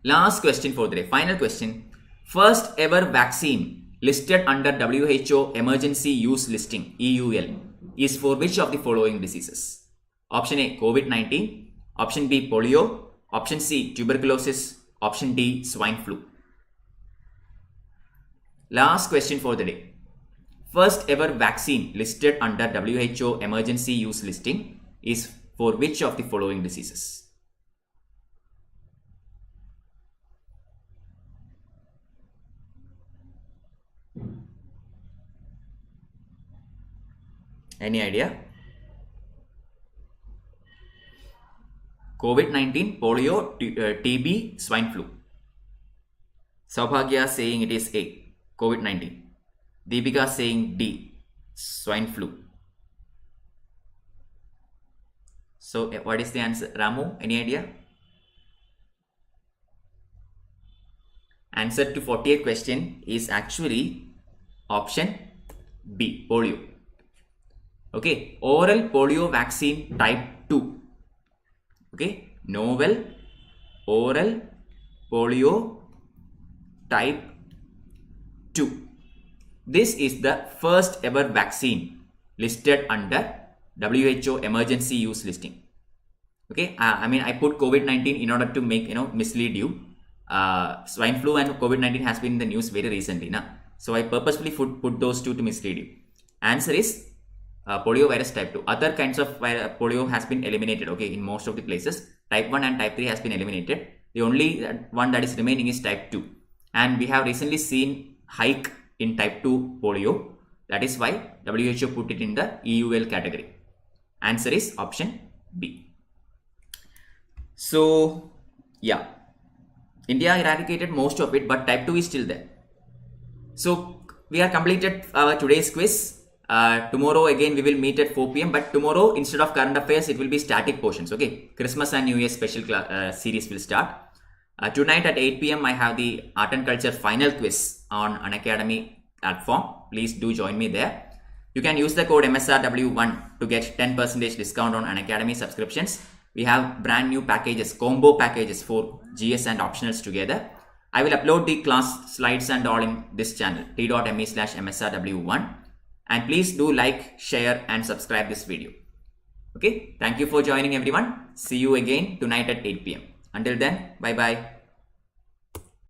Last question for the day. Final question. First ever vaccine listed under WHO Emergency Use Listing EUL is for which of the following diseases? Option A, COVID-19. Option B, polio. Option C, tuberculosis. Option D, swine flu. Last question for the day. First ever vaccine listed under WHO Emergency Use Listing is for which of the following diseases? Any idea? COVID-19, polio, TB, swine flu. Saubhagya saying it is A, COVID-19. Deepika saying D, swine flu. So what is the answer? Ramu, any idea? Answer to 48th question is actually option B, polio. Okay, oral polio vaccine type 2. Okay, novel oral polio type 2. This is the first ever vaccine listed under WHO Emergency Use Listing. Okay, I mean, I put COVID-19 in order to make, mislead you. Swine flu and COVID-19 has been in the news very recently. So I purposefully put those two to mislead you. Answer is polio virus type 2. Other kinds of polio has been eliminated, okay, in most of the places. Type 1 and type 3 has been eliminated. The only one that is remaining is type 2. And we have recently seen hike in type 2 polio. That is why WHO put it in the EUL category. Answer is option B. So, yeah, India eradicated most of it, but type 2 is still there. So, we are completed our today's quiz. Tomorrow again we will meet at 4 p.m. But tomorrow, instead of current affairs, it will be static portions. Okay, Christmas and New Year special series will start. Tonight at 8 p.m. I have the Art and Culture final quiz on Unacademy platform. Please do join me there. You can use the code MSRW1 to get 10% discount on Unacademy subscriptions. We have brand new packages, combo packages for GS and optionals together. I will upload the class slides and all in this channel, t.me/MSRW1. And please do like, share and subscribe this video. Okay, thank you for joining everyone. See you again tonight at 8 p.m. Until then, bye-bye.